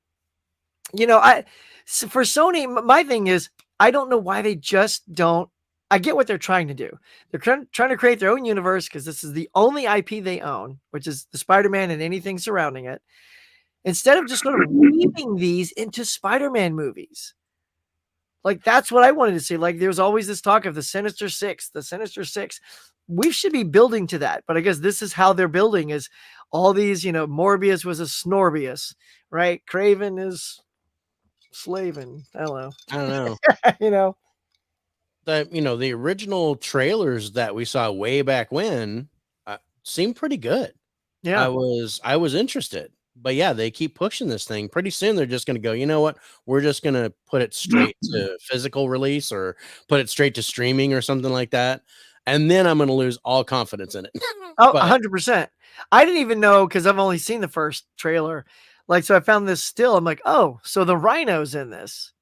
for Sony, my thing is I don't know why they just don't. I get what they're trying to do. They're trying to create their own universe because this is the only IP they own, which is the Spider-Man and anything surrounding it. Instead of just sort of weaving these into Spider-Man movies. Like, that's what I wanted to see. Like, there's always this talk of the Sinister Six. We should be building to that. But I guess this is how they're building is all these, Morbius was a Snorbius, right? Craven is Slavin. I don't know. The original trailers that we saw way back when seemed pretty good. Yeah. I was interested. But yeah, they keep pushing this thing. Pretty soon they're just going to go, you know what? We're just going to put it straight to physical release or put it straight to streaming or something like that. And then I'm going to lose all confidence in it. Oh, 100%. I didn't even know because I've only seen the first trailer. Like, so I found this still. I'm like, oh, so the Rhino's in this.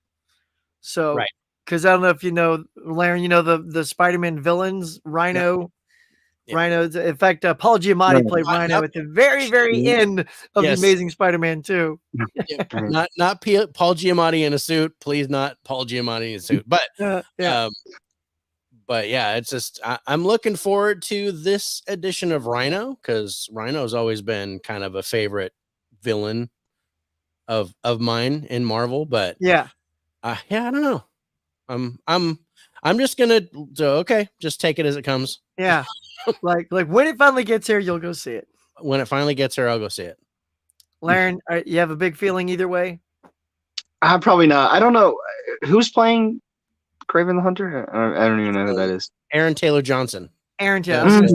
So, right. Because I don't know if you know, Larin, the Spider-Man villains, Rhino. Yeah. Rhino. In fact, Paul Giamatti played Rhino at the very, very end of The Amazing Spider-Man 2. Not Paul Giamatti in a suit. Please, not Paul Giamatti in a suit. But but yeah, it's just I'm looking forward to this edition of Rhino because Rhino's always been kind of a favorite villain of mine in Marvel. But I don't know. I'm just gonna just take it as it comes. Yeah. like when it finally gets here, you'll go see it. When it finally gets here, I'll go see it. Larin, you have a big feeling either way? Probably not. I don't know who's playing Kraven the Hunter. I don't even know who that is. Aaron Taylor Johnson. Aaron Taylor. I was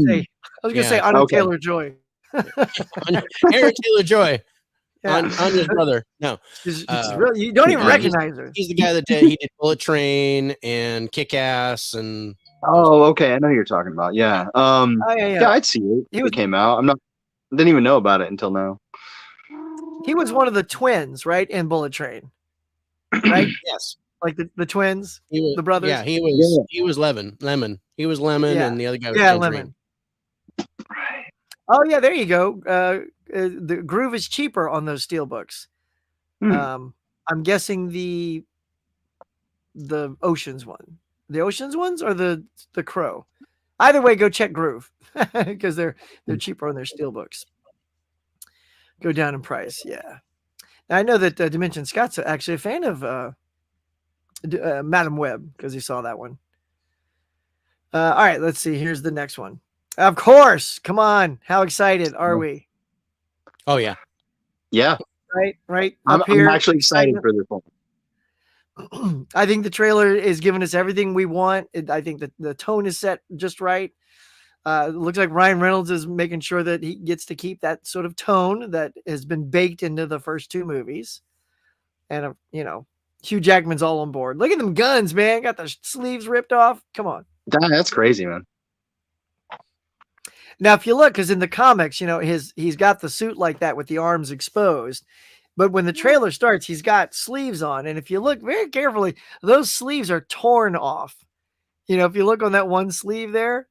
gonna say Anya Taylor-Joy. Aaron Taylor-Joy. On his brother. No. Really, you don't even recognize her. He's the guy that did Bullet Train and Kick-Ass and okay. I know who you're talking about. Yeah. Yeah, I'd see it. It came out. Didn't even know about it until now. He was one of the twins, right? In Bullet Train. Right? Yes. Like the twins, the brothers. Yeah, he was Lemon. He was Lemon and the other guy was Lemon. Right. Oh yeah, there you go. The groove is cheaper on those steelbooks. I'm guessing the Oceans one. The Oceans ones or the Crow. Either way, go check Groove because they're cheaper on their steelbooks. Go down in price, yeah. I know that Dimension Scott's actually a fan of Madam Web because he saw that one. All right, let's see. Here's the next one. Of course. Come on. How excited are we? Oh yeah. Yeah, Right. I'm Up here. actually excited excitement. for this one. I think the trailer is giving us everything we want. I think that the tone is set just right. It looks like Ryan Reynolds is making sure that he gets to keep that sort of tone that has been baked into the first two movies. And, Hugh Jackman's all on board. Look at them guns, man. Got the sleeves ripped off. Come on. That's crazy, man. Now, if you look, because in the comics, he's got the suit like that with the arms exposed. But when the trailer starts, he's got sleeves on. And if you look very carefully, those sleeves are torn off. If you look on that one sleeve there,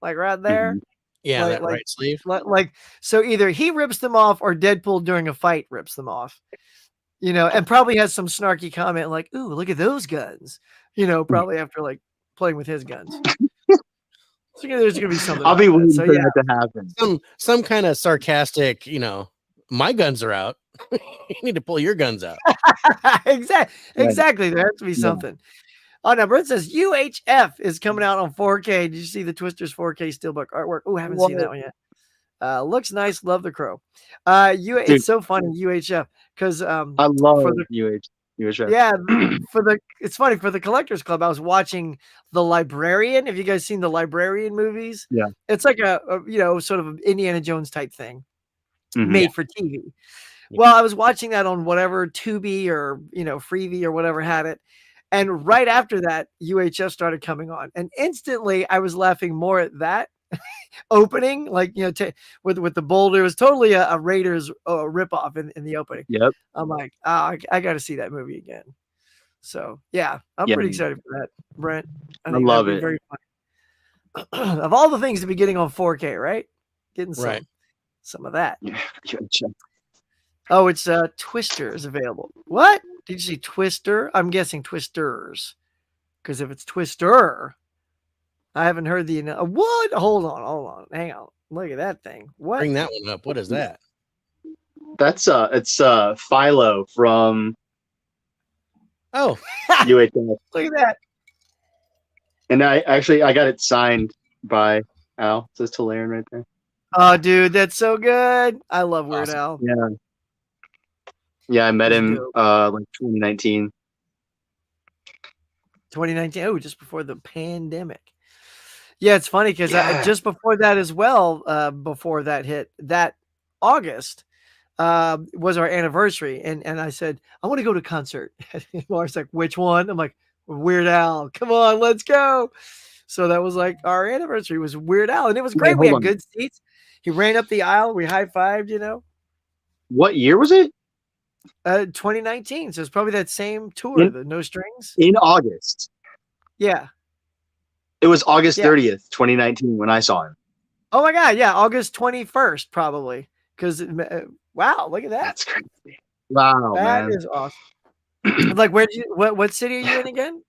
like right there, Mhm. Yeah, like, that like, right sleeve. so either he rips them off or Deadpool during a fight rips them off, and probably has some snarky comment like, "Ooh, look at those guns," probably after like playing with his guns. So there's going to be something. I'll be about that. waiting So for yeah, that to happen. Some kind of sarcastic, my guns are out. You need to pull your guns out. exactly. There has to be Yeah. something. Oh no, Brent says UHF is coming out on 4K. Did you see the Twisters 4K steelbook artwork? Oh, haven't seen that one yet. Looks nice. Love the crow. Dude, It's so funny UHF because I for love the UHF. yeah it's funny for the Collectors Club. I was watching The Librarian. Have you guys seen the Librarian movies? Yeah. It's like a sort of an Indiana Jones type thing Mhm. made for TV. Well, I was watching that on whatever Tubi or Freevee or whatever had it. And right after that, UHF started coming on, and instantly I was laughing more at that opening, like with the boulder. It was totally a Raiders ripoff in the opening. Yep. I'm like, I got to see that movie again. So yeah, I'm Yeah. pretty excited for that, Brent. I I think love that'd be it. very fun. Of all the things to be getting on 4K, right? Getting Right. some of that. Yeah, UHF. Oh, it's Twister is available. What? Did you see Twister? I'm guessing Twisters. Because if it's Twister, I haven't heard the what? Hold on. Hang on. Look at that thing. What? Bring that one up. What is that? That's it's Philo from Oh, UHF. Look at that. And I got it signed by Al. It says to Larin right there. Oh, dude, that's so good. I love Weird Awesome. Al. Yeah. Yeah, I met He's him dope. like 2019. 2019. Oh, just before the pandemic. Yeah, it's funny because Yeah. just before that as well, before that hit, that August was our anniversary. And I said, I want to go to a concert. And Mark's like, which one? I'm like, Weird Al. Come on, let's go. So that was like our anniversary was Weird Al. And it was Wait, great. We hold had on. good seats. He ran up the aisle. We high-fived, What year was it? 2019. So it's probably that same tour, the No Strings. In August. Yeah. It was August Yeah. 30th, 2019 when I saw him. Oh my God. Yeah. August 21st, probably. Because, wow, look at that. That's crazy. Wow, That man. is awesome. Like, what city are you in again?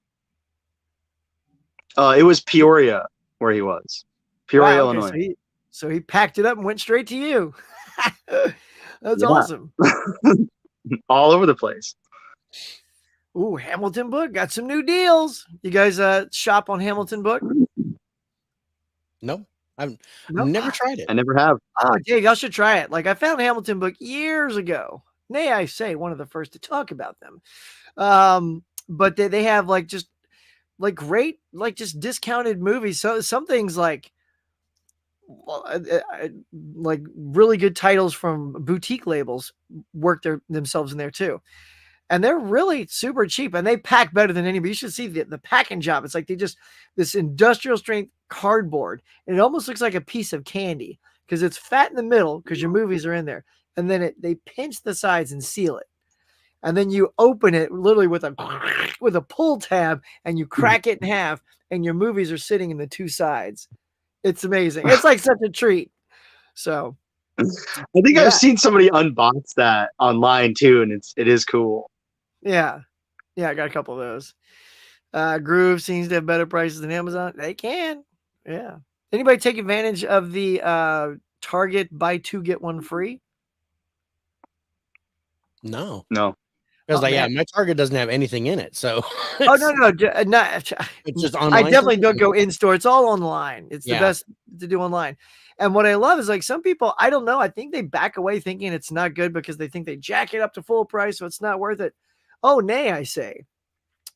It was Peoria where he was. Peoria, Wow, okay, Illinois. so he packed it up and went straight to you. That's Yeah. awesome. All over the place. Ooh, Hamilton Book got some new deals. You guys shop on Hamilton Book? no, I've No? never tried it. I never have. Oh, Dave, y'all should try it. Like I found Hamilton Book years ago. Nay, I say one of the first to talk about them. But they have like just like great, like just discounted movies. So some things like really good titles from boutique labels work themselves in there too. And they're really super cheap and they pack better than anybody. You should see the packing job. It's like this industrial strength cardboard and it almost looks like a piece of candy because it's fat in the middle because your movies are in there. And then they pinch the sides and seal it. And then you open it literally with a pull tab and you crack it in half and your movies are sitting in the two sides. It's amazing. It's like such a treat. So I think Yeah. I've seen somebody unbox that online too, and it is cool. yeah. I got a couple of those. Groove seems to have better prices than Amazon. They can. Yeah. Anybody take advantage of the Target buy two get one free? No, No. because Oh, yeah, man. my Target doesn't have anything in it, so Oh, it's, no, not. it's just I online. definitely don't go in store. It's all online. It's the Yeah. best to do online. And what I love is like some people, I don't know, I think they back away thinking it's not good because they think they jack it up to full price, so it's not worth it. Oh, nay, I say.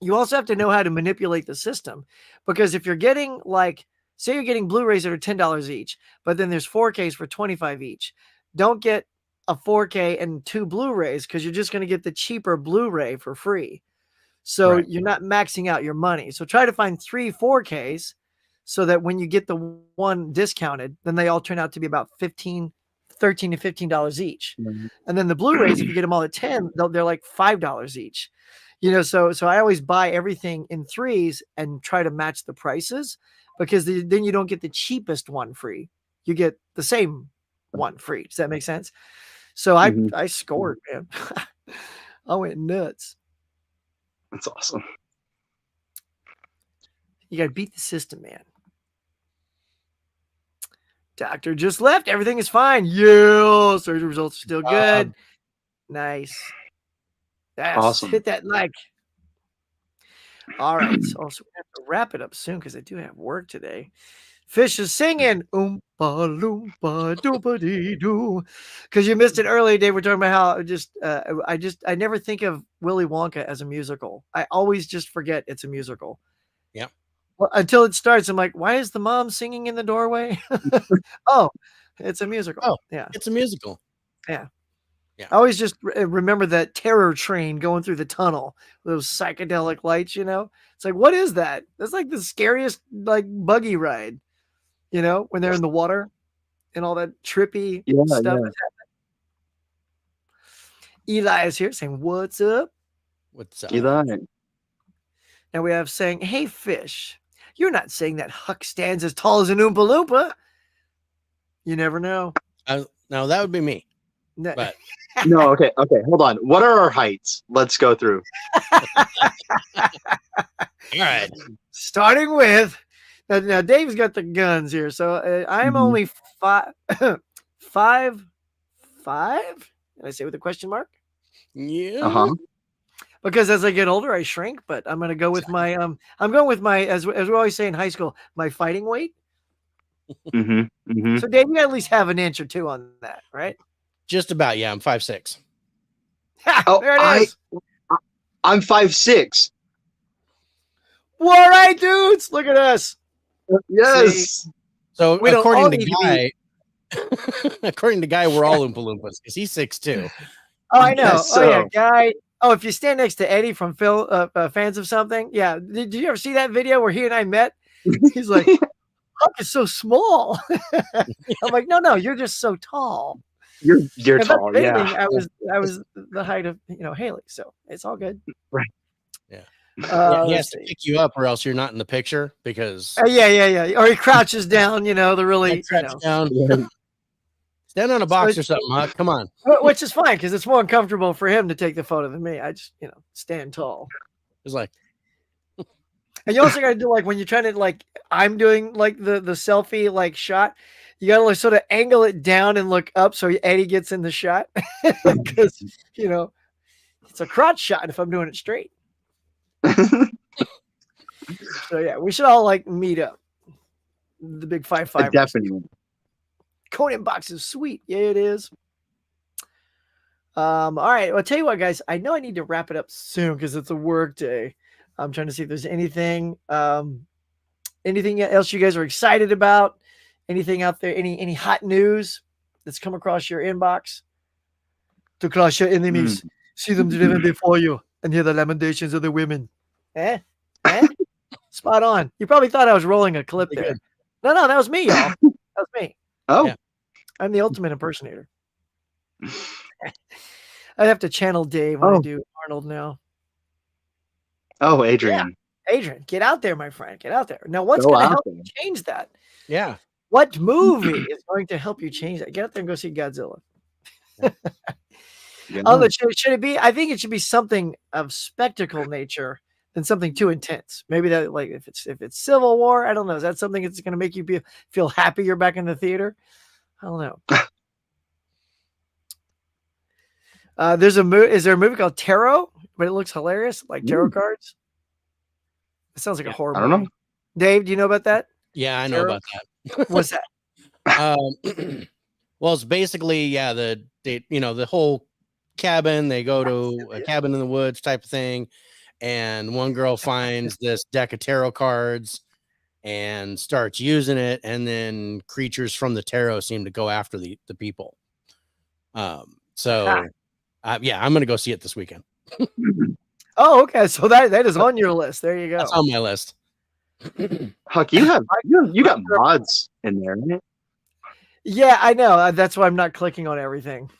You also have to know how to manipulate the system, because if you're getting like, say you're getting Blu-rays that are $10 each, but then there's 4Ks for 25 each. Don't get a 4K and 2 Blu-rays because you're just going to get the cheaper Blu-ray for free. So Right. you're not maxing out your money. So try to find 3 4Ks so that when you get the one discounted, then they all turn out to be about $13 to $15 each. And then the Blu-rays, if you get them all at 10, they're like $5 each. So I always buy everything in threes and try to match the prices, because then you don't get the cheapest one free. You get the same one free. Does that make sense? So Mhm. I scored, man. I went nuts. That's awesome. You got to beat the system, man. Doctor just left. Everything is fine. Yeah. Surgery results are still good. Nice. Yes. Awesome. Hit that like. All right. So we have to wrap it up soon because I do have work today. Fish is singing. Oompa loompa doompa dee doo. Because you missed it earlier, Dave. We're talking about how I never think of Willy Wonka as a musical. I always just forget it's a musical. Yep. Well, until it starts, I'm like, why is the mom singing in the doorway? Oh, it's a musical. Oh, Yeah. it's a musical. Yeah. Yeah. I always just remember that terror train going through the tunnel, those psychedelic lights, It's like, what is that? That's like the scariest like buggy ride, when they're in the water and all that trippy stuff. Yeah. Eli is here saying, what's up? What's up? Eli. Now we have saying, hey, Fish, you're not saying that Huck stands as tall as an Oompa Loompa. You never know. No, that would be me. No. But No, okay. Hold on. What are our heights? Let's go through. all right. Starting with, now Dave's got the guns here. So I'm Mhm. only 5'5". Did I say with a question mark? Yeah. Because as I get older, I shrink. But I'm going to go with my I'm going with my as we always say in high school, my fighting weight. So Dave, you at least have an inch or two on that, right? Just about. Yeah, I'm 5'6". Oh, there it is. I'm 5'6". All right, dudes, look at us. Yes. See? So We don't all according to need to Guy, according to Guy, we're all Oompa Loompas because he's 6'2". Oh, I know. Guess Oh yeah, so. Guy. Oh, if you stand next to Eddie from Fans of Something, yeah. Did you ever see that video where he and I met? He's like, Huck is so small. I'm like, no, you're just so tall. You're If tall. that's anything, Yeah. I was the height of Haley, so it's all good. Right. Yeah. He Let's has to see. pick you up, or else you're not in the picture because Yeah. Or he crouches down, the really, crouch down. Stand on a box or something, Huck. Come on. which is fine because it's more uncomfortable for him to take the photo than me. I just, stand tall. It's like, And you also got to do like when you're trying to like, I'm doing like the selfie like shot. You got to like sort of angle it down and look up so Eddie gets in the shot because it's a crotch shot if I'm doing it straight. So yeah, we should all like meet up. The big 5'5". Definitely. Conan box is sweet. Yeah, it is. All right. Well, I'll tell you what, guys. I know I need to wrap it up soon because it's a work day. I'm trying to see if there's anything else you guys are excited about. Anything out there? Any hot news that's come across your inbox? To crush your enemies, see them driven before you, and hear the lamentations of the women. Eh? Spot on. You probably thought I was rolling a clip there. No, that was me, y'all. That was me. Oh. Yeah. I'm the ultimate impersonator. I'd have to channel Dave when I do Arnold now. Oh, Adrian. Yeah. Adrian, get out there, my friend. Get out there. Now, what's Go going to out help there. you change that? yeah. What movie is going to help you change that? Get out there and go see Godzilla. Should it be? I think it should be something of spectacle nature than something too intense. Maybe that, like, if it's Civil War, I don't know. Is that something that's going to make you feel happy you're back in the theater? I don't know. There's a movie. Is there a movie called Tarot? But it looks hilarious, like tarot Ooh, cards. It sounds like a Yeah. horror I don't movie. know. Dave, do you know about that? Yeah, I know Tarot? about that. What's that? Well, it's basically, yeah, the whole cabin, they go to a cabin in the woods type of thing, and one girl finds this deck of tarot cards and starts using it, and then creatures from the tarot seem to go after the people. So yeah, I'm gonna go see it this weekend. Oh, okay. So that is on your list. There you That's go. on my list. Huck, you got mods in there, right? Yeah, I know. That's why I'm not clicking on everything.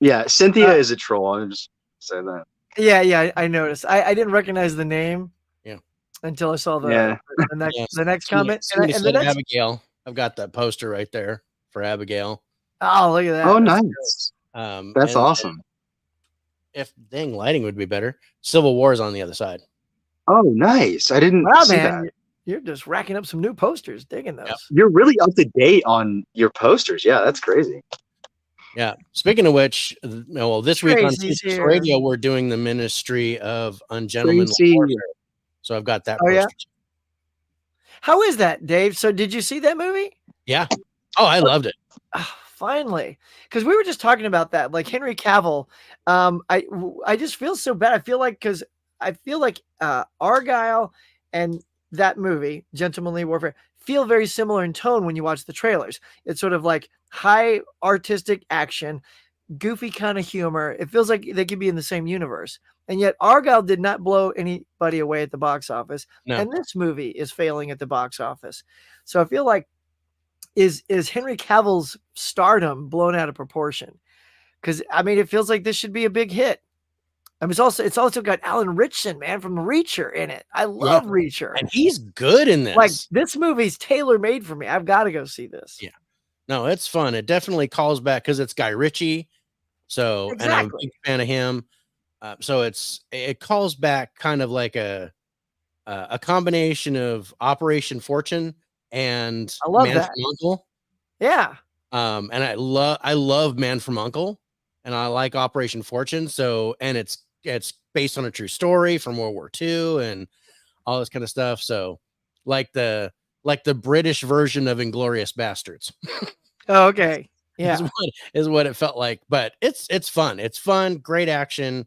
Yeah, Cynthia is a troll. I'm just saying that. Yeah, I noticed. I didn't recognize the name. Yeah. Until I saw the Yeah. the next comment. Somebody And said the next. Abigail. I've got that poster right there for Abigail. Oh, look at that. Oh, That's nice. And That's awesome. if dang lighting would be better, Civil War is on the other side. Oh, nice. I didn't Wow, see man, that. you're just racking up some new posters. Digging those. Yep. You're really up to date on your posters. Yeah, that's crazy. Yeah. Speaking of which, well, this week on Tracy's T6 here. Radio, we're doing the Ministry of Ungentlemanly Tracy. Warfare. So I've got that Oh, poster. yeah? How is that, Dave? So did you see that movie? Yeah. Oh, I loved it. Finally, because we were just talking about that, like Henry Cavill. I just feel so bad. I feel like Argyle and that movie, Gentlemanly Warfare, feel very similar in tone when you watch the trailers. It's sort of like high artistic action, goofy kind of humor. It feels like they could be in the same universe. And yet Argyle did not blow anybody away at the box office. No. And this movie is failing at the box office. So I feel like is Henry Cavill's stardom blown out of proportion? Because I mean, it feels like this should be a big hit. I mean, it's also got Alan Ritchson, man, from Reacher in it. I love Reacher. And he's good in this. Like, this movie's tailor-made for me. I've got to go see this. Yeah. No, it's fun. It definitely calls back because it's Guy Ritchie. So, and I'm a big fan of him. So it calls back kind of like a combination of Operation Fortune and I love Man that. from Uncle. Yeah. And I love Man from Uncle, and I like Operation Fortune. So, and it's based on a true story from World War II and all this kind of stuff. So, like the British version of Inglorious Bastards. Oh, okay. Yeah. is what it felt like. But it's fun. It's fun. Great action.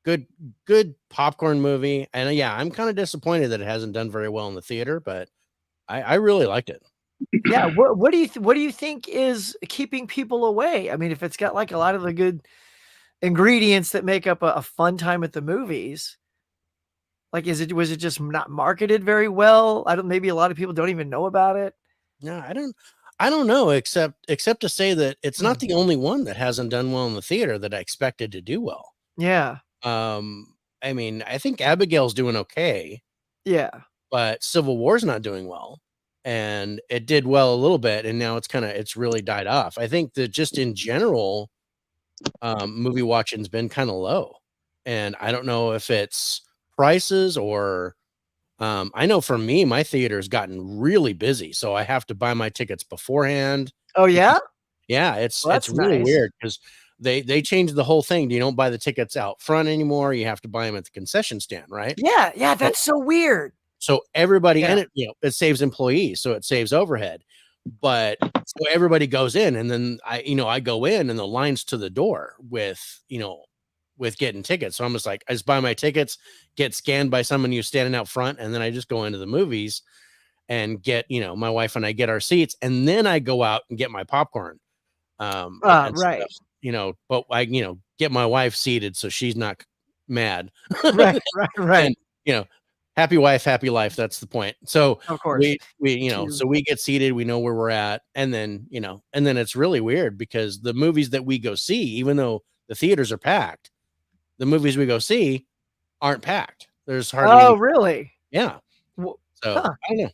Good popcorn movie. And yeah, I'm kind of disappointed that it hasn't done very well in the theater, but I really liked it. Yeah. What do you think is keeping people away? I mean, if it's got like a lot of the good ingredients that make up a fun time at the movies, like was it just not marketed very well? Maybe a lot of people don't even know about it. No, I don't know, except to say that it's not the only one that hasn't done well in the theater that I expected to do well. Yeah. I mean, I think Abigail's doing okay. Yeah. But Civil War's not doing well. And it did well a little bit, and now it's really died off. I think that just in general, movie watching's been kind of low. And I don't know if it's prices or I know for me, my theater's gotten really busy, so I have to buy my tickets beforehand. Oh, yeah? Yeah, it's Well, that's really nice. weird because they changed the whole thing. You don't buy the tickets out front anymore. You have to buy them at the concession stand, right? Yeah, that's so weird. So everybody, Yeah. and it saves employees, so it saves overhead. But so everybody goes in, and then I go in, and the line's to the door with getting tickets. So I'm just like, I just buy my tickets, get scanned by someone who's standing out front, and then I just go into the movies and get, my wife and I get our seats, and then I go out and get my popcorn. Right. Stuff, but I, get my wife seated so she's not mad. Right. And, happy wife, happy life. That's the point. So Of course. so we get seated, we know where we're at. And then, it's really weird because the movies that we go see, even though the theaters are packed, the movies we go see aren't packed. There's hardly any. Really? Yeah. Well, So I don't know.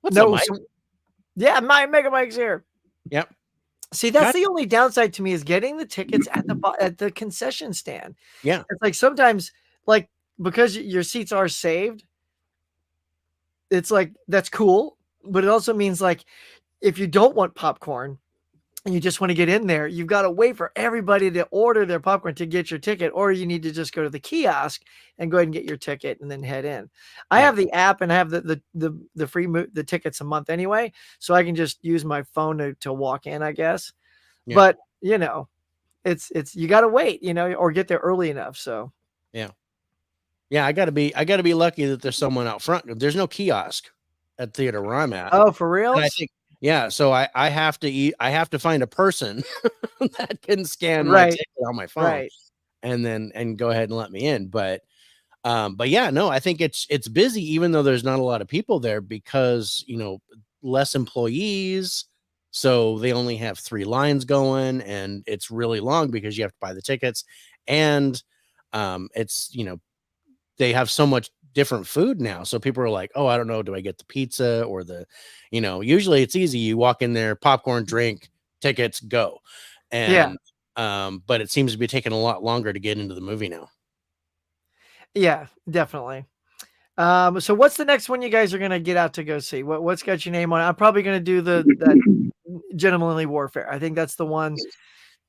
What's no, up, Mike? yeah, my Mega Mike's here. Yep. See, that's the only downside to me is getting the tickets at the concession stand. Yeah. It's like sometimes, like, because your seats are saved, it's like that's cool, but it also means like if you don't want popcorn, and you just want to get in there, you've got to wait for everybody to order their popcorn to get your ticket, or you need to just go to the kiosk and go ahead and get your ticket and then head in. I Yeah. have the app and I have the free the tickets a month anyway, so I can just use my phone to walk in, I guess. Yeah. But you know, it's you got to wait, you know, or get there early enough. So yeah, I gotta be lucky that there's someone out front. There's no kiosk at the theater where I'm at. oh, for real? And I think, yeah, so I have to find a person that can scan my Right. ticket on my phone Right. and go ahead and let me in. But yeah, no, I think it's busy, even though there's not a lot of people there, because you know, less employees, so they only have 3 lines going, and it's really long because you have to buy the tickets, and it's, you know, they have so much different food now, so people are like, oh, I don't know, do I get the pizza or the, you know, usually it's easy, you walk in there, popcorn, drink, tickets, go. And but it seems to be taking a lot longer to get into the movie now. Yeah, definitely. So what's the next one you guys are gonna get out to go see? What's got your name on it? I'm probably gonna do that Gentlemanly Warfare. I think that's the one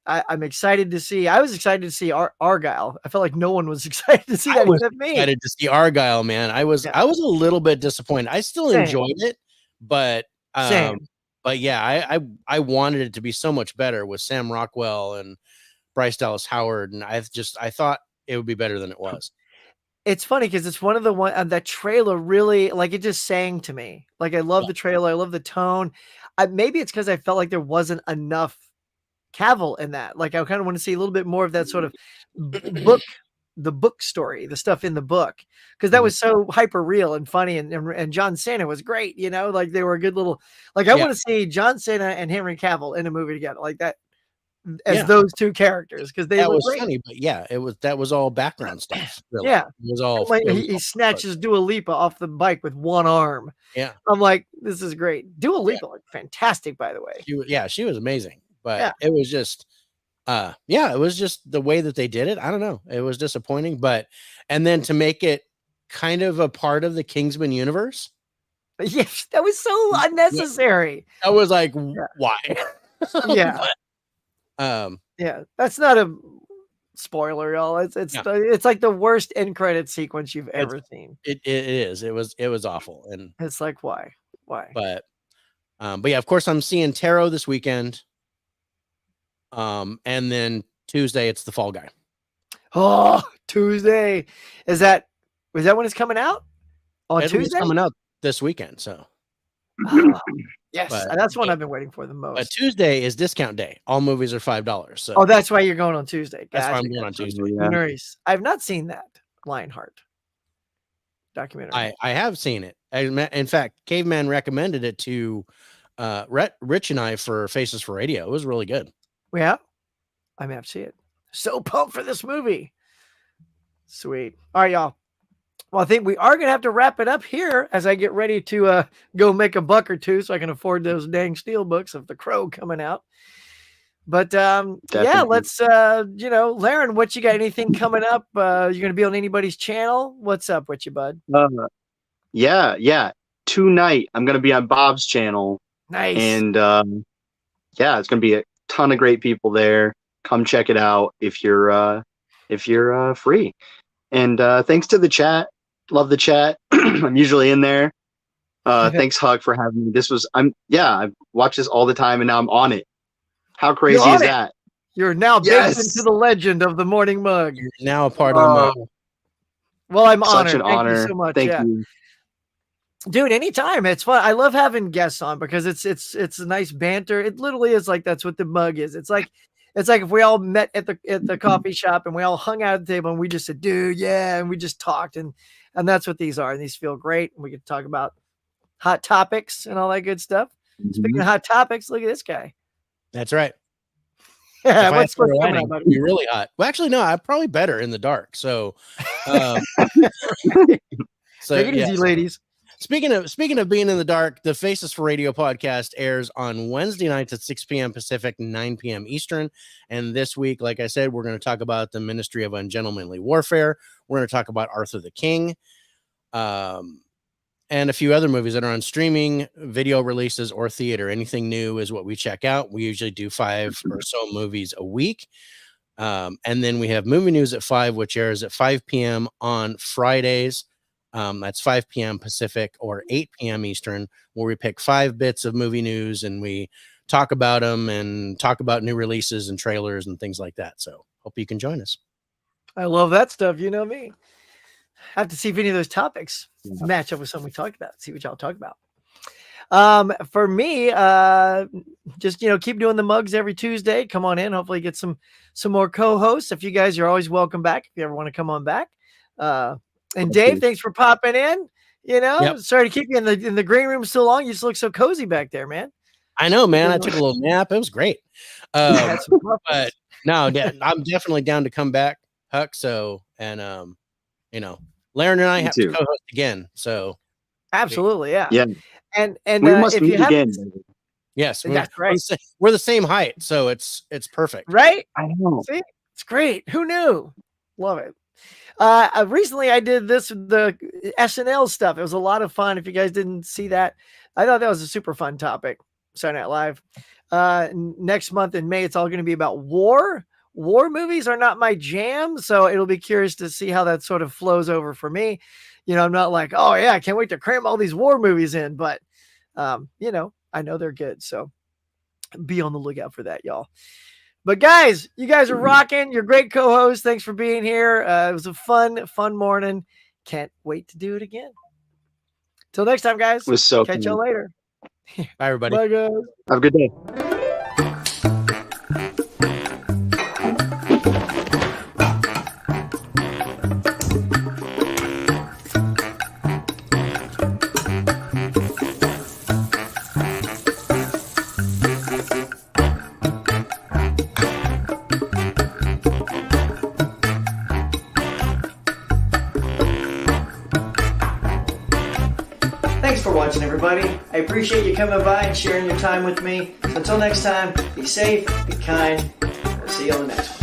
I'm excited to see. I was excited to see Argyle. I felt like no one was excited to see I that was except me. excited to see Argyle, man. I was a little bit disappointed. I still Same. enjoyed it, but Same. but yeah, I wanted it to be so much better with Sam Rockwell and Bryce Dallas Howard, and I thought it would be better than it was. It's funny because it's one of the one that trailer really, like, it just sang to me. Like, I love the trailer. I love the tone. Maybe it's because I felt like there wasn't enough Cavill in that. Like, I kind of want to see a little bit more of that sort of the book story, the stuff in the book, because that was so hyper real and funny, and John Cena was great. You know, like they were a good little. Like, I want to see John Cena and Henry Cavill in a movie together, like that, as those two characters, because they were was great. funny, but yeah, that was all background stuff. Really. Yeah, it was all. like, it was he all snatches Dua Lipa off the bike with one arm. Yeah, I'm like, this is great. Dua Lipa looked fantastic, by the way. She was amazing, but it was just, it was just the way that they did it. I don't know, it was disappointing, but and then to make it kind of a part of the Kingsman universe. Yes, that was so unnecessary. I was like, why? Yeah. But, yeah, that's not a spoiler, y'all. It's like the worst end credit sequence you've ever seen. It is. It was awful, and it's like, why? But yeah, of course, I'm seeing Tarot this weekend. And then Tuesday it's The Fall Guy. Oh, Tuesday. Was that when it's coming out? On Tuesday? It's coming out this weekend, so. Yes, that's one I've been waiting for the most. But Tuesday is discount day. All movies are $5. So. Oh, that's why you're going on Tuesday. That's why I'm going on Tuesday. Yeah. Nice. I've not seen that Lionheart documentary. I have seen it. In fact, Caveman recommended it to Rich and I for Faces for Radio. It was really good. Yeah, I may have to see it. So pumped for this movie. Sweet. All right, y'all. Well, I think we are going to have to wrap it up here as I get ready to go make a buck or two so I can afford those dang steel books of The Crow coming out. But yeah, let's, Larin, what you got? Anything coming up? You're going to be on anybody's channel? What's up with you, bud? Yeah. Tonight, I'm going to be on Bob's channel. Nice. And it's going to be a ton of great people there. Come check it out if you're free. And thanks to the chat. Love the chat. I'm usually in there. Thanks, Hug, for having me. I watch this all the time, and now I'm on it. How crazy is that? You're now baked into the legend of the Morning Mug. You're now a part of the mug. Well, I'm honored. Such an honor. Thank you so much. Thank you. Dude, anytime. It's fun. I love having guests on because it's a nice banter. It literally is like that's what the mug is. It's like if we all met at the coffee shop and we all hung out at the table and we just said, dude, yeah, and we just talked, and that's what these are. And these feel great. And we can talk about hot topics and all that good stuff. Mm-hmm. Speaking of hot topics, look at this guy. That's right. Yeah, what's coming out, buddy? Be really hot. Well, actually, no, I'm probably better in the dark. So, take it easy, ladies. Speaking of being in the dark, the Faces for Radio podcast airs on Wednesday nights at 6 p.m. Pacific, 9 p.m. Eastern. And this week, like I said, we're going to talk about the Ministry of Ungentlemanly Warfare. We're going to talk about Arthur the King. And and a few other movies that are on streaming, video releases, or theater. Anything new is what we check out. We usually do 5 or so movies a week. And then we have movie news at 5, which airs at 5 p.m. on Fridays. That's 5 p.m. Pacific or 8 p.m. Eastern, where we pick 5 bits of movie news and we talk about them and talk about new releases and trailers and things like that. So hope you can join us. I love that stuff. You know me. I have to see if any of those topics match up with something we talked about. See what y'all talk about. For me, just keep doing the mugs every Tuesday. Come on in. Hopefully get some more co-hosts. If you guys are always welcome back. If you ever want to come on back. And Dave, thanks for popping in. Sorry to keep you in the green room so long. You just look so cozy back there, man. I know, man. I took a little nap. It was great. But no, I'm definitely down to come back, Huck. So, and Larin and I have to co-host again. So absolutely, yeah. And we must if meet you again. Yes, that's right. We're the same height, so it's perfect, right? I know. See, it's great. Who knew? Love it. Recently I did the SNL stuff. It was a lot of fun. If you guys didn't see that, I thought that was a super fun topic. Saturday Night Live. Next month in May, it's all going to be about war. War movies are not my jam, so it'll be curious to see how that sort of flows over for me. I'm not like, oh yeah, I can't wait to cram all these war movies in, but I know they're good, so be on the lookout for that, y'all. But guys, you guys are rocking. You're great co-hosts. Thanks for being here. It was a fun morning. Can't wait to do it again. Till next time, guys. It was so catch y'all later. Bye, everybody. Bye, guys. Have a good day. Thanks for watching, everybody. I appreciate you coming by and sharing your time with me. So until next time, be safe, be kind. I'll see you on the next one.